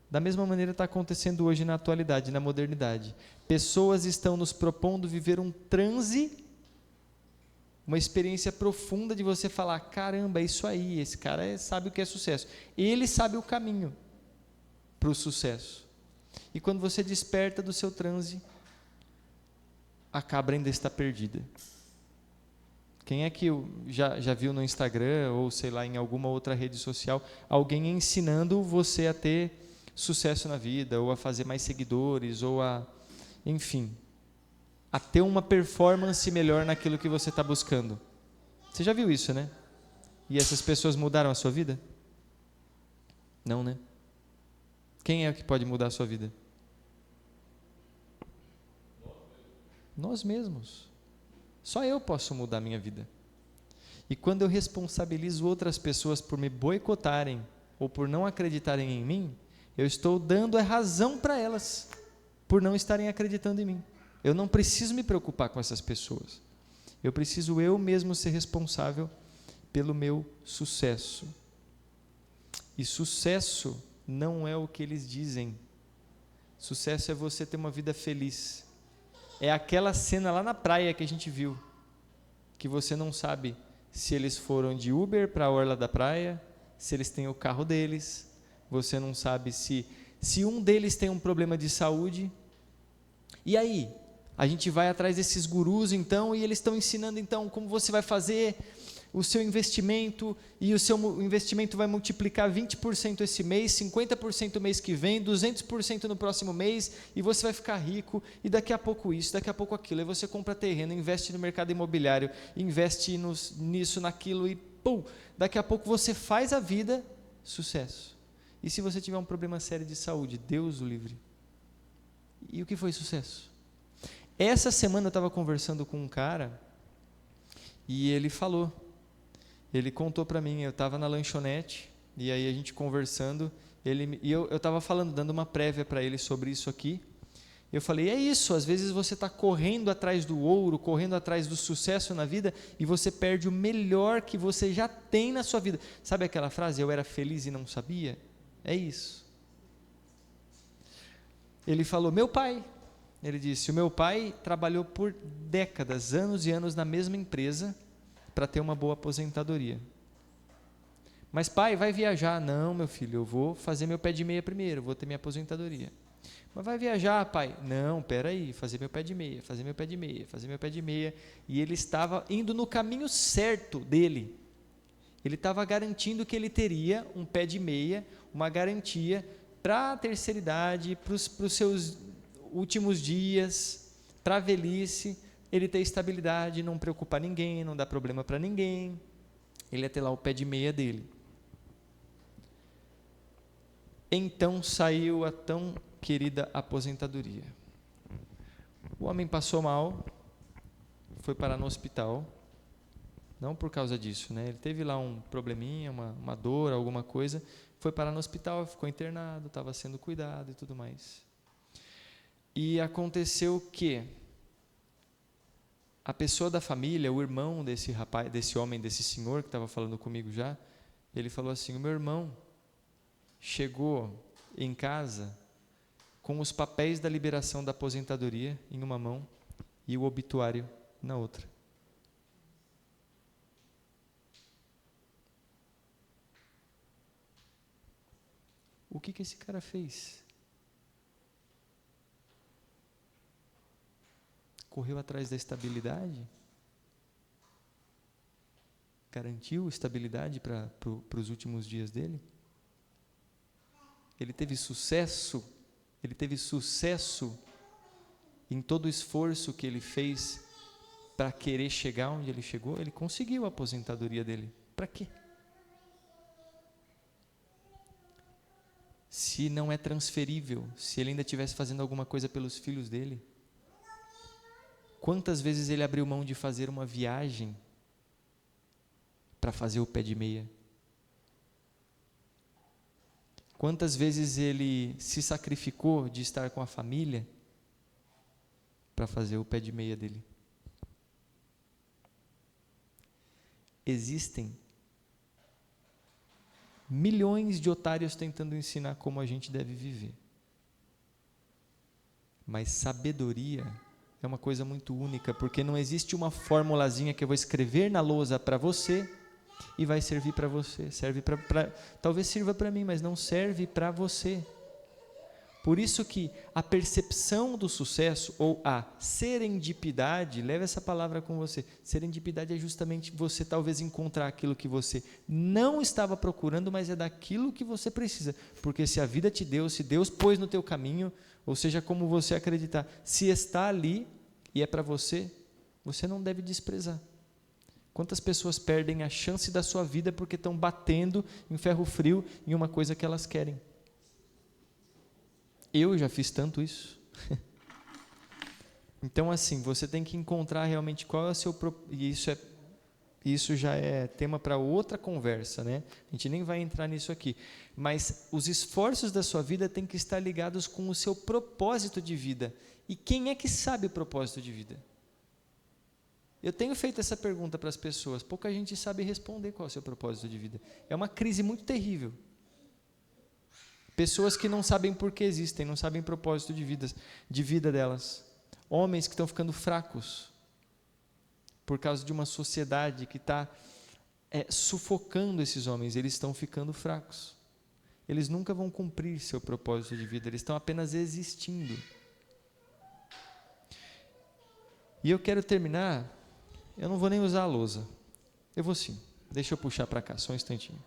Da mesma maneira está acontecendo hoje na atualidade, na modernidade. Pessoas estão nos propondo viver um transe, uma experiência profunda de você falar, caramba, é isso aí, esse cara sabe o que é sucesso. Ele sabe o caminho para o sucesso. E quando você desperta do seu transe, a cabra ainda está perdida. Quem é que já viu no Instagram, ou sei lá, em alguma outra rede social, alguém ensinando você a ter sucesso na vida, ou a fazer mais seguidores, ou enfim, a ter uma performance melhor naquilo que você está buscando? Você já viu isso, né? E essas pessoas mudaram a sua vida? Não, né? Quem é que pode mudar a sua vida? Nós mesmos. Só eu posso mudar a minha vida. E quando eu responsabilizo outras pessoas por me boicotarem, ou por não acreditarem em mim, eu estou dando a razão para elas, por não estarem acreditando em mim. Eu não preciso me preocupar com essas pessoas. Eu preciso eu mesmo ser responsável pelo meu sucesso. E sucesso não é o que eles dizem. Sucesso é você ter uma vida feliz. É aquela cena lá na praia que a gente viu, que você não sabe se eles foram de Uber para a orla da praia, se eles têm o carro deles, você não sabe se um deles tem um problema de saúde. E aí, a gente vai atrás desses gurus então, e eles estão ensinando então como você vai fazer o seu investimento, e o seu investimento vai multiplicar 20% esse mês, 50% o mês que vem, 200% no próximo mês, e você vai ficar rico, e daqui a pouco isso, daqui a pouco aquilo, aí você compra terreno, investe no mercado imobiliário, investe nisso, naquilo, e pum, daqui a pouco você faz a vida, sucesso. E se você tiver um problema sério de saúde, Deus o livre. E o que foi sucesso? Essa semana eu estava conversando com um cara, e ele falou, ele contou para mim, eu estava na lanchonete, e aí a gente conversando, eu estava falando, dando uma prévia para ele sobre isso aqui, eu falei, é isso, às vezes você está correndo atrás do ouro, correndo atrás do sucesso na vida, e você perde o melhor que você já tem na sua vida. Sabe aquela frase, eu era feliz e não sabia? É isso. Ele falou, meu pai, ele disse, o meu pai trabalhou por décadas, anos e anos na mesma empresa, para ter uma boa aposentadoria. Mas pai, vai viajar? Não, meu filho, eu vou fazer meu pé de meia primeiro, vou ter minha aposentadoria. Mas vai viajar, pai? Não, peraí, fazer meu pé de meia, fazer meu pé de meia, fazer meu pé de meia. E ele estava indo no caminho certo dele. Ele estava garantindo que ele teria um pé de meia, uma garantia para a terceira idade, para os seus últimos dias, para a velhice, ele ter estabilidade, não preocupar ninguém, não dar problema para ninguém, ele ia ter lá o pé de meia dele. Então saiu a tão querida aposentadoria. O homem passou mal, foi parar no hospital, não por causa disso, né? Ele teve lá um probleminha, uma dor, alguma coisa, foi parar no hospital, ficou internado, estava sendo cuidado e tudo mais. E aconteceu que a pessoa da família, o irmão desse rapaz, desse homem, desse senhor que estava falando comigo já, ele falou assim, o meu irmão chegou em casa com os papéis da liberação da aposentadoria em uma mão e o obituário na outra. O que esse cara fez? Correu atrás da estabilidade? Garantiu estabilidade para os últimos dias dele? Ele teve sucesso em todo o esforço que ele fez para querer chegar onde ele chegou? Ele conseguiu a aposentadoria dele. Para quê? Se não é transferível, se ele ainda estivesse fazendo alguma coisa pelos filhos dele, quantas vezes ele abriu mão de fazer uma viagem para fazer o pé de meia? Quantas vezes ele se sacrificou de estar com a família para fazer o pé de meia dele? Existem milhões de otários tentando ensinar como a gente deve viver. Mas sabedoria é uma coisa muito única, porque não existe uma formulazinha que eu vou escrever na lousa para você e vai servir para você. Talvez sirva para mim, mas não serve para você. Por isso que a percepção do sucesso, ou a serendipidade, leva essa palavra com você. Serendipidade é justamente você talvez encontrar aquilo que você não estava procurando, mas é daquilo que você precisa. Porque se a vida te deu, se Deus pôs no teu caminho, ou seja, como você acreditar, se está ali e é para você, você não deve desprezar. Quantas pessoas perdem a chance da sua vida porque estão batendo em ferro frio em uma coisa que elas querem? Eu já fiz tanto isso. Então, assim, você tem que encontrar realmente qual é o seu... E isso já é tema para outra conversa, né? A gente nem vai entrar nisso aqui. Mas os esforços da sua vida têm que estar ligados com o seu propósito de vida. E quem é que sabe o propósito de vida? Eu tenho feito essa pergunta para as pessoas. Pouca gente sabe responder qual é o seu propósito de vida. É uma crise muito terrível. Pessoas que não sabem por que existem, não sabem propósito de vida delas. Homens que estão ficando fracos por causa de uma sociedade que está sufocando esses homens. Eles estão ficando fracos. Eles nunca vão cumprir seu propósito de vida, eles estão apenas existindo. E eu quero terminar, eu não vou nem usar a lousa. Eu vou sim, deixa eu puxar para cá, só um instantinho.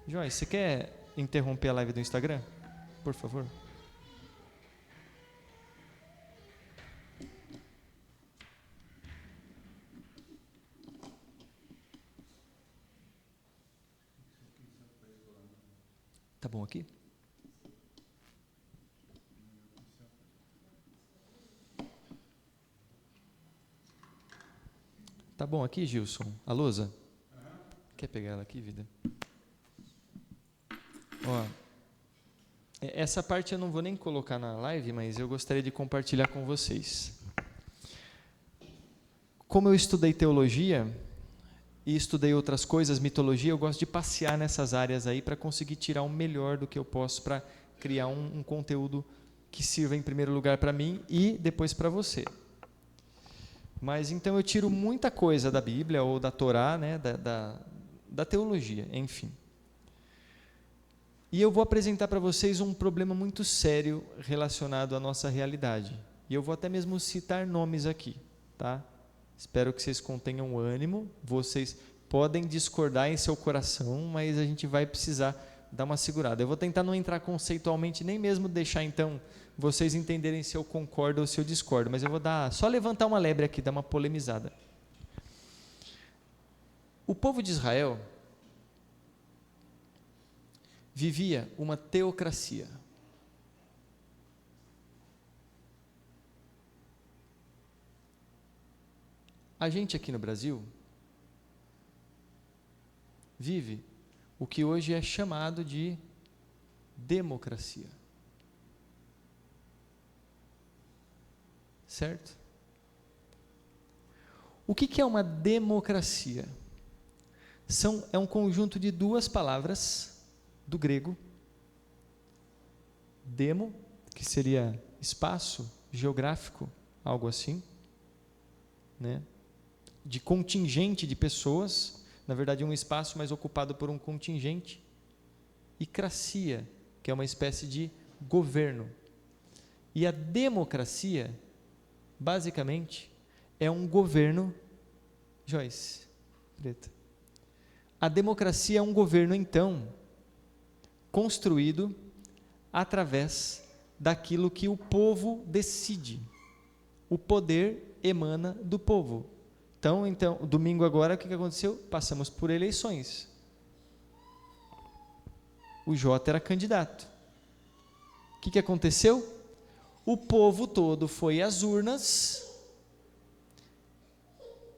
Joyce, você quer interromper a live do Instagram? Por favor. Tá bom aqui? Tá bom aqui, Gilson? A lousa? Quer pegar ela aqui, vida? Ó, essa parte eu não vou nem colocar na live, mas eu gostaria de compartilhar com vocês. Como eu estudei teologia e estudei outras coisas, mitologia, eu gosto de passear nessas áreas aí para conseguir tirar o melhor do que eu posso para criar um conteúdo que sirva em primeiro lugar para mim e depois para você. Mas então eu tiro muita coisa da Bíblia ou da Torá, né, da teologia, enfim. E eu vou apresentar para vocês um problema muito sério relacionado à nossa realidade. E eu vou até mesmo citar nomes aqui, tá? Espero que vocês contenham ânimo. Vocês podem discordar em seu coração, mas a gente vai precisar dar uma segurada. Eu vou tentar não entrar conceitualmente, nem mesmo deixar então vocês entenderem se eu concordo ou se eu discordo, mas eu vou só levantar uma lebre aqui, dar uma polemizada. O povo de Israel vivia uma teocracia. A gente aqui no Brasil vive o que hoje é chamado de democracia. Certo? O que é uma democracia? É um conjunto de duas palavras do grego, demo, que seria espaço geográfico, algo assim, né? De contingente de pessoas, na verdade um espaço mais ocupado por um contingente, e cracia, que é uma espécie de governo. E a democracia, basicamente, é um governo, Joyce, preta. A democracia é um governo, então, construído através daquilo que o povo decide. O poder emana do povo. Então, domingo agora, o que aconteceu? Passamos por eleições. O Jota era candidato. O que aconteceu? O povo todo foi às urnas,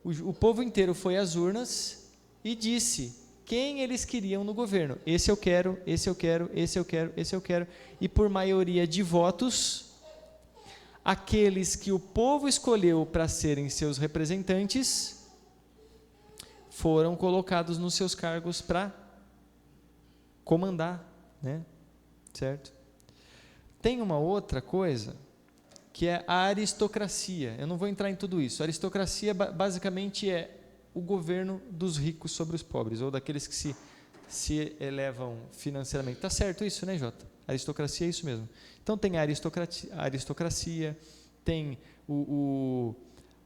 o povo inteiro foi às urnas e disse quem eles queriam no governo. Esse eu quero, esse eu quero, esse eu quero, esse eu quero. E por maioria de votos, aqueles que o povo escolheu para serem seus representantes foram colocados nos seus cargos para comandar, né? Certo? Tem uma outra coisa, que é a aristocracia. Eu não vou entrar em tudo isso. A aristocracia basicamente é o governo dos ricos sobre os pobres, ou daqueles que se elevam financeiramente. Está certo isso, né, Jota? Aristocracia é isso mesmo. Então tem a aristocracia, tem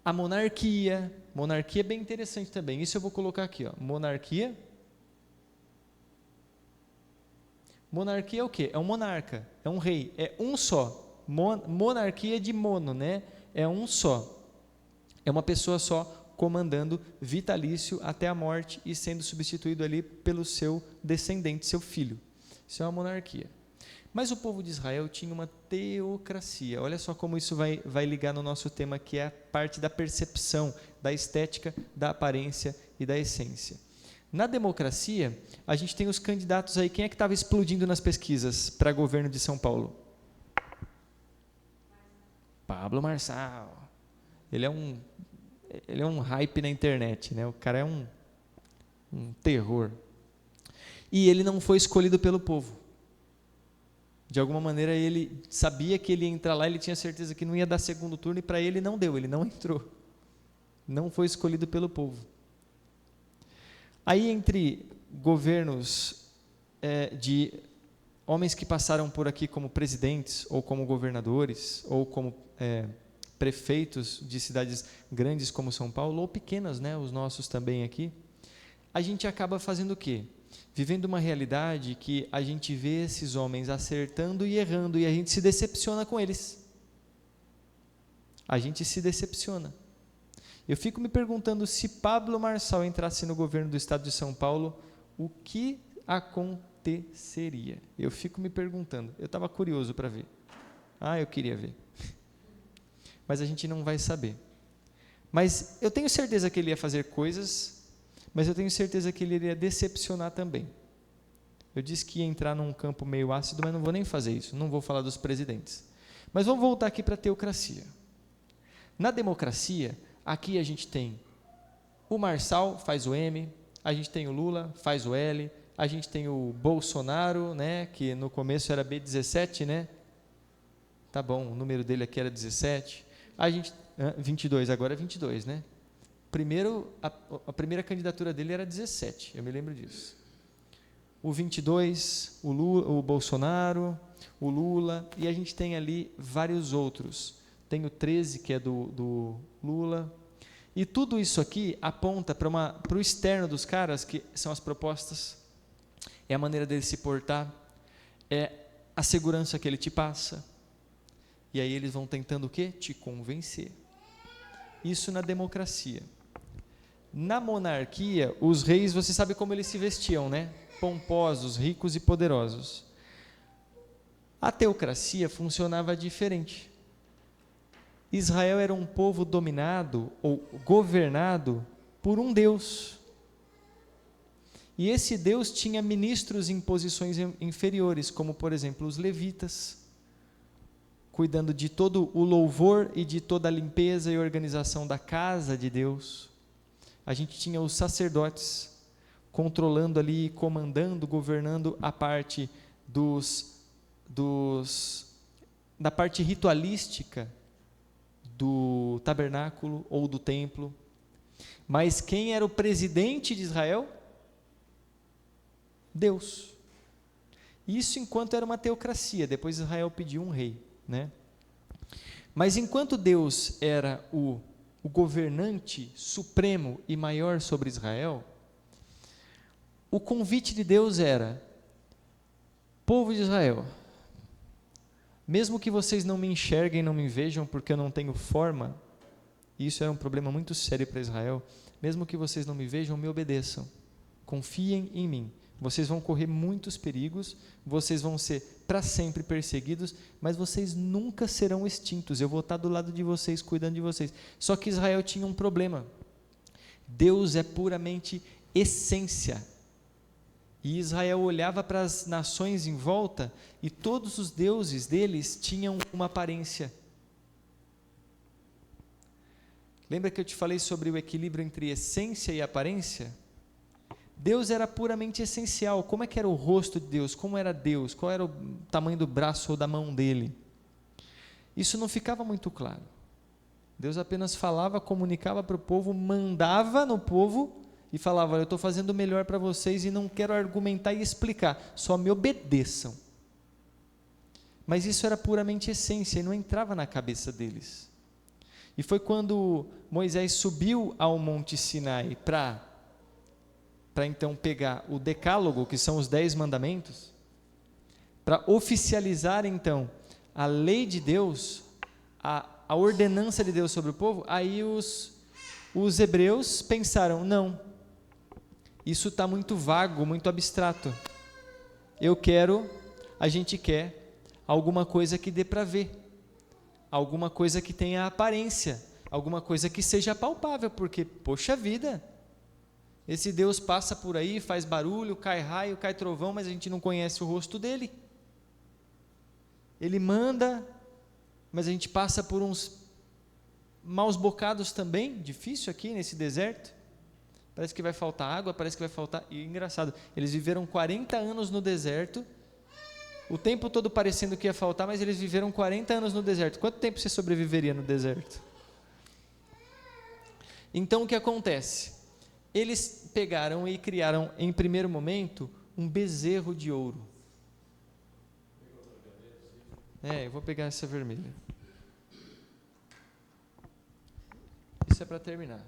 a monarquia. Monarquia é bem interessante também. Isso eu vou colocar aqui, ó. Monarquia. Monarquia é o quê? É um monarca, é um rei, é um só. Monarquia de mono, né? É um só. É uma pessoa só comandando vitalício até a morte e sendo substituído ali pelo seu descendente, seu filho. Isso é uma monarquia. Mas o povo de Israel tinha uma teocracia. Olha só como isso vai ligar no nosso tema, que é a parte da percepção, da estética, da aparência e da essência. Na democracia, a gente tem os candidatos aí. Quem é que estava explodindo nas pesquisas para governo de São Paulo? Pablo Marçal. Ele é um hype na internet, né? O cara é um terror. E ele não foi escolhido pelo povo. De alguma maneira ele sabia que ele ia entrar lá, ele tinha certeza que não ia dar segundo turno, e para ele não deu, ele não entrou. Não foi escolhido pelo povo. Aí, entre governos de homens que passaram por aqui como presidentes, ou como governadores, ou como prefeitos de cidades grandes como São Paulo, ou pequenas, né, os nossos também aqui, a gente acaba fazendo o quê? Vivendo uma realidade que a gente vê esses homens acertando e errando, e a gente se decepciona com eles. A gente se decepciona. Eu fico me perguntando, se Pablo Marçal entrasse no governo do estado de São Paulo, o que aconteceria? Eu fico me perguntando. Eu estava curioso para ver. Eu queria ver. Mas a gente não vai saber. Mas eu tenho certeza que ele ia fazer coisas, mas eu tenho certeza que ele iria decepcionar também. Eu disse que ia entrar num campo meio ácido, mas não vou nem fazer isso, não vou falar dos presidentes. Mas vamos voltar aqui para a teocracia. Na democracia, aqui a gente tem o Marçal, faz o M, a gente tem o Lula, faz o L, a gente tem o Bolsonaro, né, que no começo era B17, né? Tá bom, o número dele aqui era 17. A gente 22, agora é 22, né? Primeiro, a primeira candidatura dele era 17, eu me lembro disso. O 22, o Lula, o Bolsonaro, o Lula, e a gente tem ali vários outros. Tem o 13, que é do Lula. E tudo isso aqui aponta para o externo dos caras, que são as propostas, é a maneira dele se portar, é a segurança que ele te passa. E aí eles vão tentando o quê? Te convencer. Isso na democracia. Na monarquia, os reis, você sabe como eles se vestiam, né? Pomposos, ricos e poderosos. A teocracia funcionava diferente. Israel era um povo dominado ou governado por um Deus. E esse Deus tinha ministros em posições inferiores, como, por exemplo, os levitas, cuidando de todo o louvor e de toda a limpeza e organização da casa de Deus. A gente tinha os sacerdotes, controlando ali, comandando, governando a parte da parte ritualística do tabernáculo ou do templo. Mas quem era o presidente de Israel? Deus. Isso enquanto era uma teocracia, depois Israel pediu um rei, né? Mas enquanto Deus era o governante supremo e maior sobre Israel, o convite de Deus era: povo de Israel, mesmo que vocês não me enxerguem, não me vejam, porque eu não tenho forma, e isso era um problema muito sério para Israel, mesmo que vocês não me vejam, me obedeçam, confiem em mim. Vocês vão correr muitos perigos, vocês vão ser para sempre perseguidos, mas vocês nunca serão extintos. Eu vou estar do lado de vocês, cuidando de vocês. Só que Israel tinha um problema. Deus é puramente essência. E Israel olhava para as nações em volta e todos os deuses deles tinham uma aparência. Lembra que eu te falei sobre o equilíbrio entre essência e aparência? Deus era puramente essencial. Como é que era o rosto de Deus? Como era Deus? Qual era o tamanho do braço ou da mão dele? Isso não ficava muito claro. Deus apenas falava, comunicava para o povo, mandava no povo e falava: olha, eu estou fazendo o melhor para vocês e não quero argumentar e explicar, só me obedeçam. Mas isso era puramente essência e não entrava na cabeça deles. E foi quando Moisés subiu ao Monte Sinai para então pegar o decálogo, que são os 10 mandamentos, para oficializar então a lei de Deus, a ordenança de Deus sobre o povo. Aí os hebreus pensaram: não, isso está muito vago, muito abstrato, a gente quer alguma coisa que dê para ver, alguma coisa que tenha aparência, alguma coisa que seja palpável, porque, poxa vida, esse Deus passa por aí, faz barulho, cai raio, cai trovão, mas a gente não conhece o rosto dele. Ele manda, mas a gente passa por uns maus bocados também, difícil aqui nesse deserto. Parece que vai faltar água, parece que vai faltar... E engraçado, eles viveram 40 anos no deserto, o tempo todo parecendo que ia faltar, mas eles viveram 40 anos no deserto. Quanto tempo você sobreviveria no deserto? Então, o que acontece? Eles pegaram e criaram, em primeiro momento, um bezerro de ouro. Eu vou pegar essa vermelha. Isso é para terminar.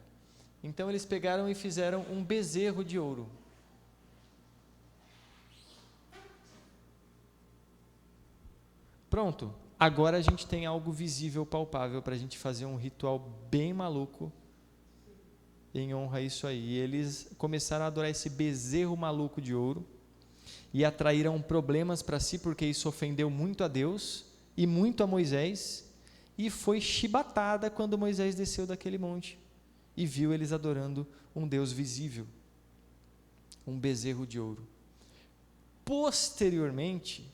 Então, eles pegaram e fizeram um bezerro de ouro. Pronto. Agora a gente tem algo visível, palpável, para a gente fazer um ritual bem maluco em honra a isso aí. E eles começaram a adorar esse bezerro maluco de ouro e atraíram problemas para si, porque isso ofendeu muito a Deus e muito a Moisés, e foi chibatada quando Moisés desceu daquele monte e viu eles adorando um Deus visível, um bezerro de ouro. Posteriormente,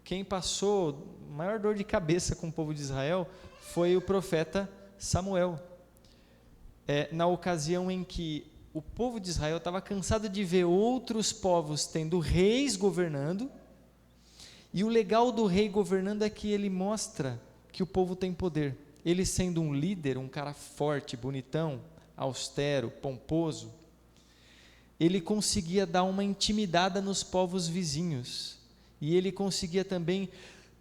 quem passou maior dor de cabeça com o povo de Israel foi o profeta Samuel. Na ocasião em que o povo de Israel estava cansado de ver outros povos tendo reis governando, e o legal do rei governando é que ele mostra que o povo tem poder. Ele sendo um líder, um cara forte, bonitão, austero, pomposo, ele conseguia dar uma intimidada nos povos vizinhos, e ele conseguia também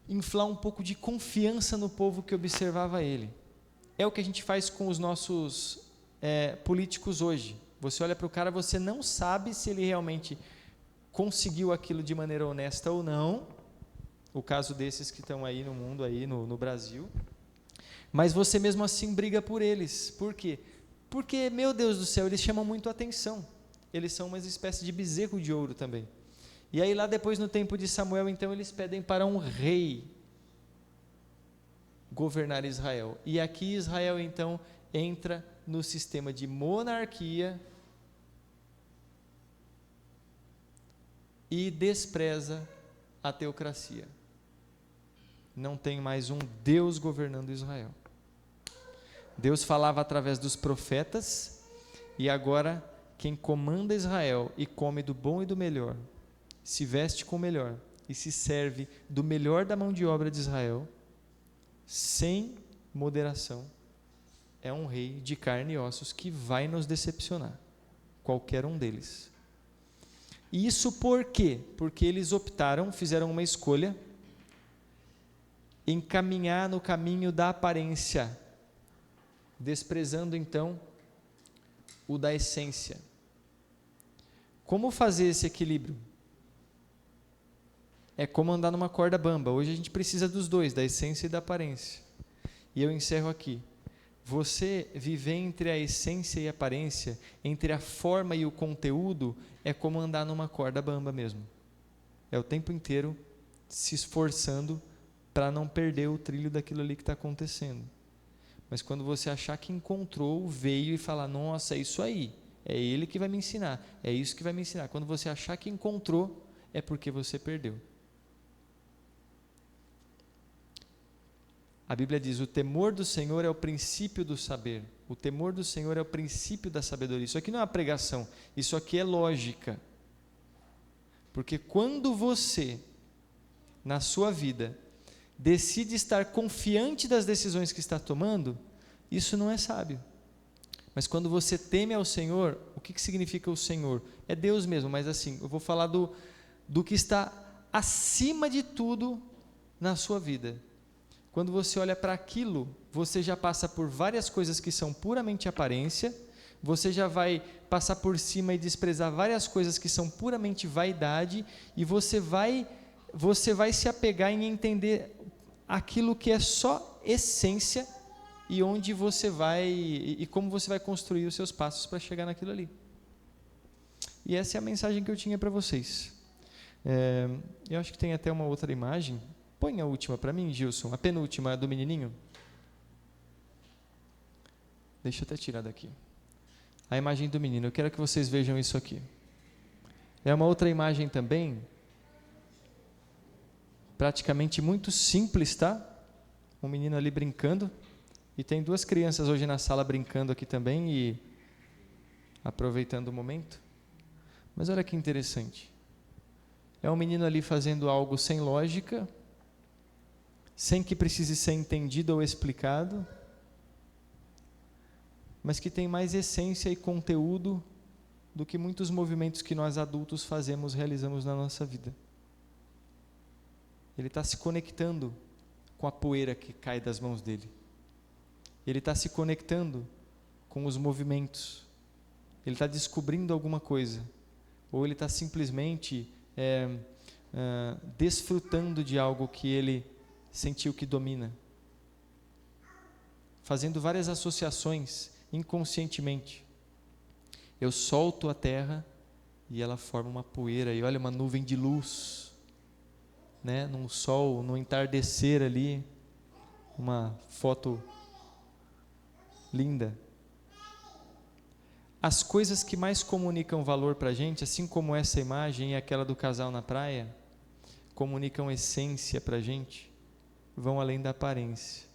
inflar um pouco de confiança no povo que observava ele. É o que a gente faz com os nossos políticos hoje. Você olha para o cara, você não sabe se ele realmente conseguiu aquilo de maneira honesta ou não, o caso desses que estão aí no mundo, aí no Brasil, mas você mesmo assim briga por eles. Por quê? Porque, meu Deus do céu, eles chamam muito atenção, eles são uma espécie de bezerro de ouro também. E aí lá depois, no tempo de Samuel, então eles pedem para um rei governar Israel, e aqui Israel então entra no sistema de monarquia e despreza a teocracia. Não tem mais um Deus governando Israel. Deus falava através dos profetas, e agora quem comanda Israel e come do bom e do melhor, se veste com o melhor e se serve do melhor da mão de obra de Israel, sem moderação, é um rei de carne e ossos que vai nos decepcionar, qualquer um deles. E isso por quê? Porque eles optaram, fizeram uma escolha em caminhar no caminho da aparência, desprezando então o da essência. Como fazer esse equilíbrio? É como andar numa corda bamba. Hoje a gente precisa dos dois, da essência e da aparência. E eu encerro aqui. Você viver entre a essência e a aparência, entre a forma e o conteúdo, é como andar numa corda bamba mesmo. É o tempo inteiro se esforçando para não perder o trilho daquilo ali que está acontecendo. Mas quando você achar que encontrou, veio e falar, nossa, é isso aí, é ele que vai me ensinar, é isso que vai me ensinar. Quando você achar que encontrou, é porque você perdeu. A Bíblia diz, o temor do Senhor é o princípio do saber. O temor do Senhor é o princípio da sabedoria. Isso aqui não é uma pregação, isso aqui é lógica. Porque quando você, na sua vida, decide estar confiante das decisões que está tomando, isso não é sábio. Mas quando você teme ao Senhor, o que significa o Senhor? É Deus mesmo, mas assim, eu vou falar do que está acima de tudo na sua vida. Quando você olha para aquilo, você já passa por várias coisas que são puramente aparência, você já vai passar por cima e desprezar várias coisas que são puramente vaidade, e você vai se apegar em entender aquilo que é só essência, e onde você vai, e como você vai construir os seus passos para chegar naquilo ali. E essa é a mensagem que eu tinha para vocês. Eu acho que tem até uma outra imagem. Põe a última para mim, Gilson, a penúltima do menininho. Deixa eu até tirar daqui. A imagem do menino, eu quero que vocês vejam isso aqui. É uma outra imagem também, praticamente muito simples, tá? Um menino ali brincando, e tem duas crianças hoje na sala brincando aqui também, e aproveitando o momento. Mas olha que interessante. É um menino ali fazendo algo sem lógica, sem que precise ser entendido ou explicado, mas que tem mais essência e conteúdo do que muitos movimentos que nós adultos fazemos, realizamos na nossa vida. Ele está se conectando com a poeira que cai das mãos dele. Ele está se conectando com os movimentos. Ele está descobrindo alguma coisa. Ou ele está simplesmente desfrutando de algo que ele sentiu que domina. Fazendo várias associações inconscientemente. Eu solto a terra e ela forma uma poeira. E olha, uma nuvem de luz, né? Num sol, no entardecer ali. Uma foto linda. As coisas que mais comunicam valor para a gente, assim como essa imagem e aquela do casal na praia, comunicam essência para a gente, vão além da aparência.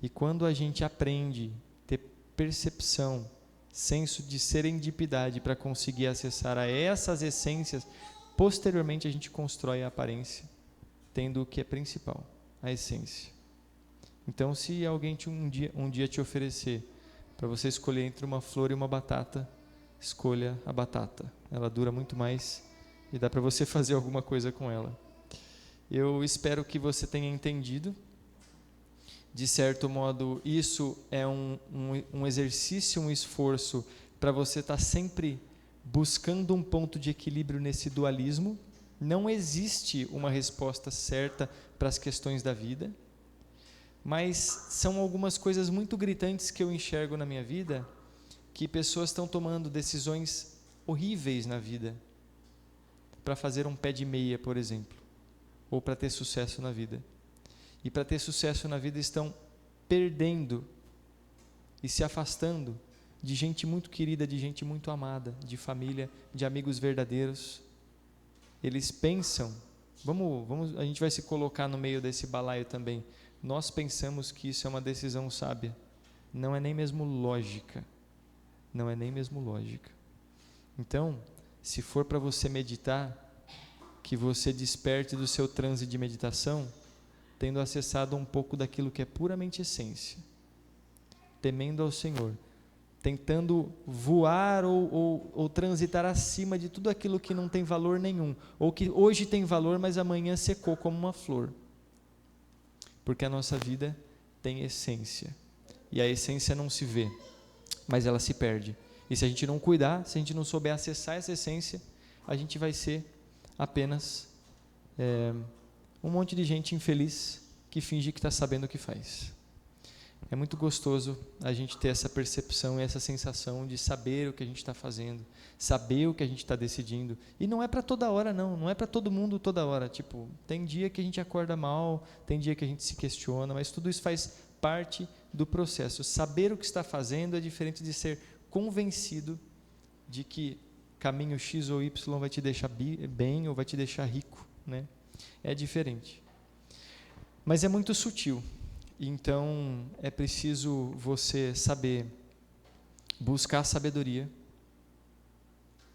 E quando a gente aprende a ter percepção, senso de serendipidade para conseguir acessar a essas essências, posteriormente a gente constrói a aparência, tendo o que é principal, a essência. Então, se alguém um dia te oferecer para você escolher entre uma flor e uma batata, escolha a batata. Ela dura muito mais e dá para você fazer alguma coisa com ela. Eu espero que você tenha entendido. De certo modo, isso é um exercício, um esforço para você estar sempre buscando um ponto de equilíbrio nesse dualismo. Não existe uma resposta certa para as questões da vida, mas são algumas coisas muito gritantes que eu enxergo na minha vida, que pessoas estão tomando decisões horríveis na vida, para fazer um pé de meia, por exemplo, ou para ter sucesso na vida. E para ter sucesso na vida estão perdendo e se afastando de gente muito querida, de gente muito amada, de família, de amigos verdadeiros. Eles pensam, a gente vai se colocar no meio desse balaio também. Nós pensamos que isso é uma decisão sábia. Não é nem mesmo lógica. Não é nem mesmo lógica. Então, se for para você meditar, que você desperte do seu transe de meditação, tendo acessado um pouco daquilo que é puramente essência, temendo ao Senhor, tentando voar ou transitar acima de tudo aquilo que não tem valor nenhum, ou que hoje tem valor, mas amanhã secou como uma flor. Porque a nossa vida tem essência, e a essência não se vê, mas ela se perde. E se a gente não cuidar, se a gente não souber acessar essa essência, a gente vai ser apenas um monte de gente infeliz que finge que está sabendo o que faz. É muito gostoso a gente ter essa percepção e essa sensação de saber o que a gente está fazendo, saber o que a gente está decidindo. E não é para toda hora, não é para todo mundo toda hora. Tipo, tem dia que a gente acorda mal, tem dia que a gente se questiona, mas tudo isso faz parte do processo. Saber o que está fazendo é diferente de ser convencido de que caminho X ou Y vai te deixar bem ou vai te deixar rico, né? É diferente. Mas é muito sutil. Então, é preciso você saber buscar sabedoria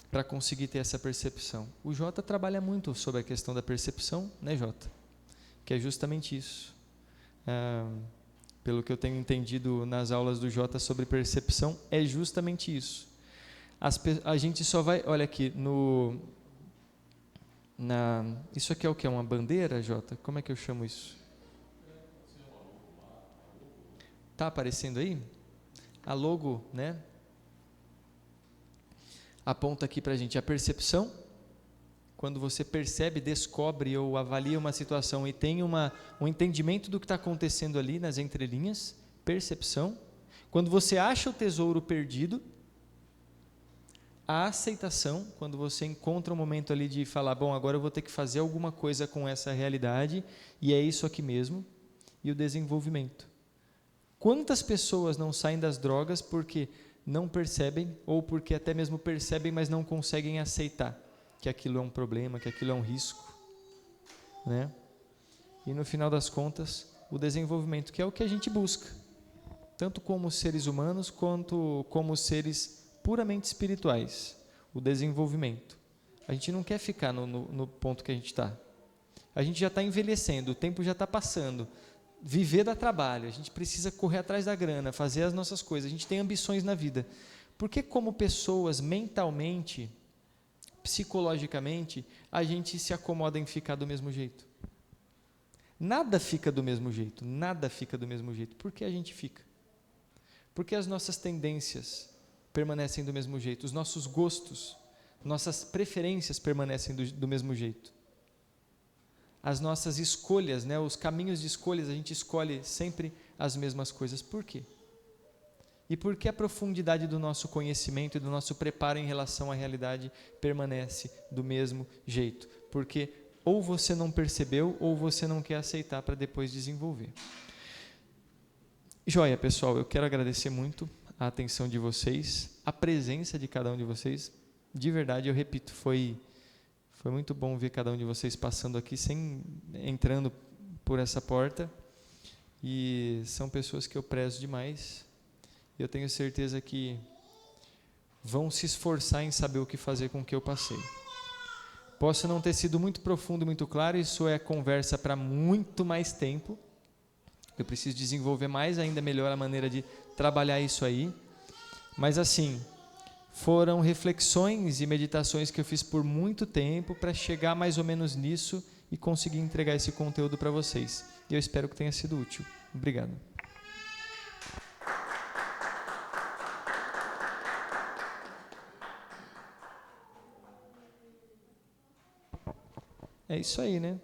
para conseguir ter essa percepção. O Jota trabalha muito sobre a questão da percepção, né, Jota? Que é justamente isso. Pelo que eu tenho entendido nas aulas do Jota sobre percepção, é justamente isso. A gente só vai, olha aqui, isso aqui é o que? Uma bandeira, Jota? Como é que eu chamo isso? Está aparecendo aí? A logo, né? Aponta aqui para a gente a percepção. Quando você percebe, descobre ou avalia uma situação e tem um entendimento do que está acontecendo ali nas entrelinhas, percepção. Quando você acha o tesouro perdido, a aceitação, quando você encontra um momento ali de falar, bom, agora eu vou ter que fazer alguma coisa com essa realidade, e é isso aqui mesmo, e o desenvolvimento. Quantas pessoas não saem das drogas porque não percebem, ou porque até mesmo percebem, mas não conseguem aceitar que aquilo é um problema, que aquilo é um risco, né? E no final das contas, o desenvolvimento, que é o que a gente busca, tanto como seres humanos, quanto como seres puramente espirituais, o desenvolvimento. A gente não quer ficar no ponto que a gente está. A gente já está envelhecendo, o tempo já está passando. Viver dá trabalho, a gente precisa correr atrás da grana, fazer as nossas coisas, a gente tem ambições na vida. Por que, como pessoas, mentalmente, psicologicamente, a gente se acomoda em ficar do mesmo jeito? Nada fica do mesmo jeito, nada fica do mesmo jeito. Por que a gente fica? Porque as nossas tendências permanecem do mesmo jeito, os nossos gostos, nossas preferências permanecem do mesmo jeito. As nossas escolhas, né, os caminhos de escolhas, a gente escolhe sempre as mesmas coisas. Por quê? E por que a profundidade do nosso conhecimento e do nosso preparo em relação à realidade permanece do mesmo jeito? Porque ou você não percebeu ou você não quer aceitar para depois desenvolver. Joia, pessoal, eu quero agradecer muito a atenção de vocês, a presença de cada um de vocês. De verdade, eu repito, foi muito bom ver cada um de vocês passando aqui, entrando por essa porta. E são pessoas que eu prezo demais. Eu tenho certeza que vão se esforçar em saber o que fazer com o que eu passei. Posso não ter sido muito profundo, muito claro, isso é conversa para muito mais tempo. Eu preciso desenvolver mais ainda melhor a maneira de trabalhar isso aí. Mas assim, foram reflexões e meditações que eu fiz por muito tempo para chegar mais ou menos nisso e conseguir entregar esse conteúdo para vocês. E eu espero que tenha sido útil. Obrigado. É isso aí, né?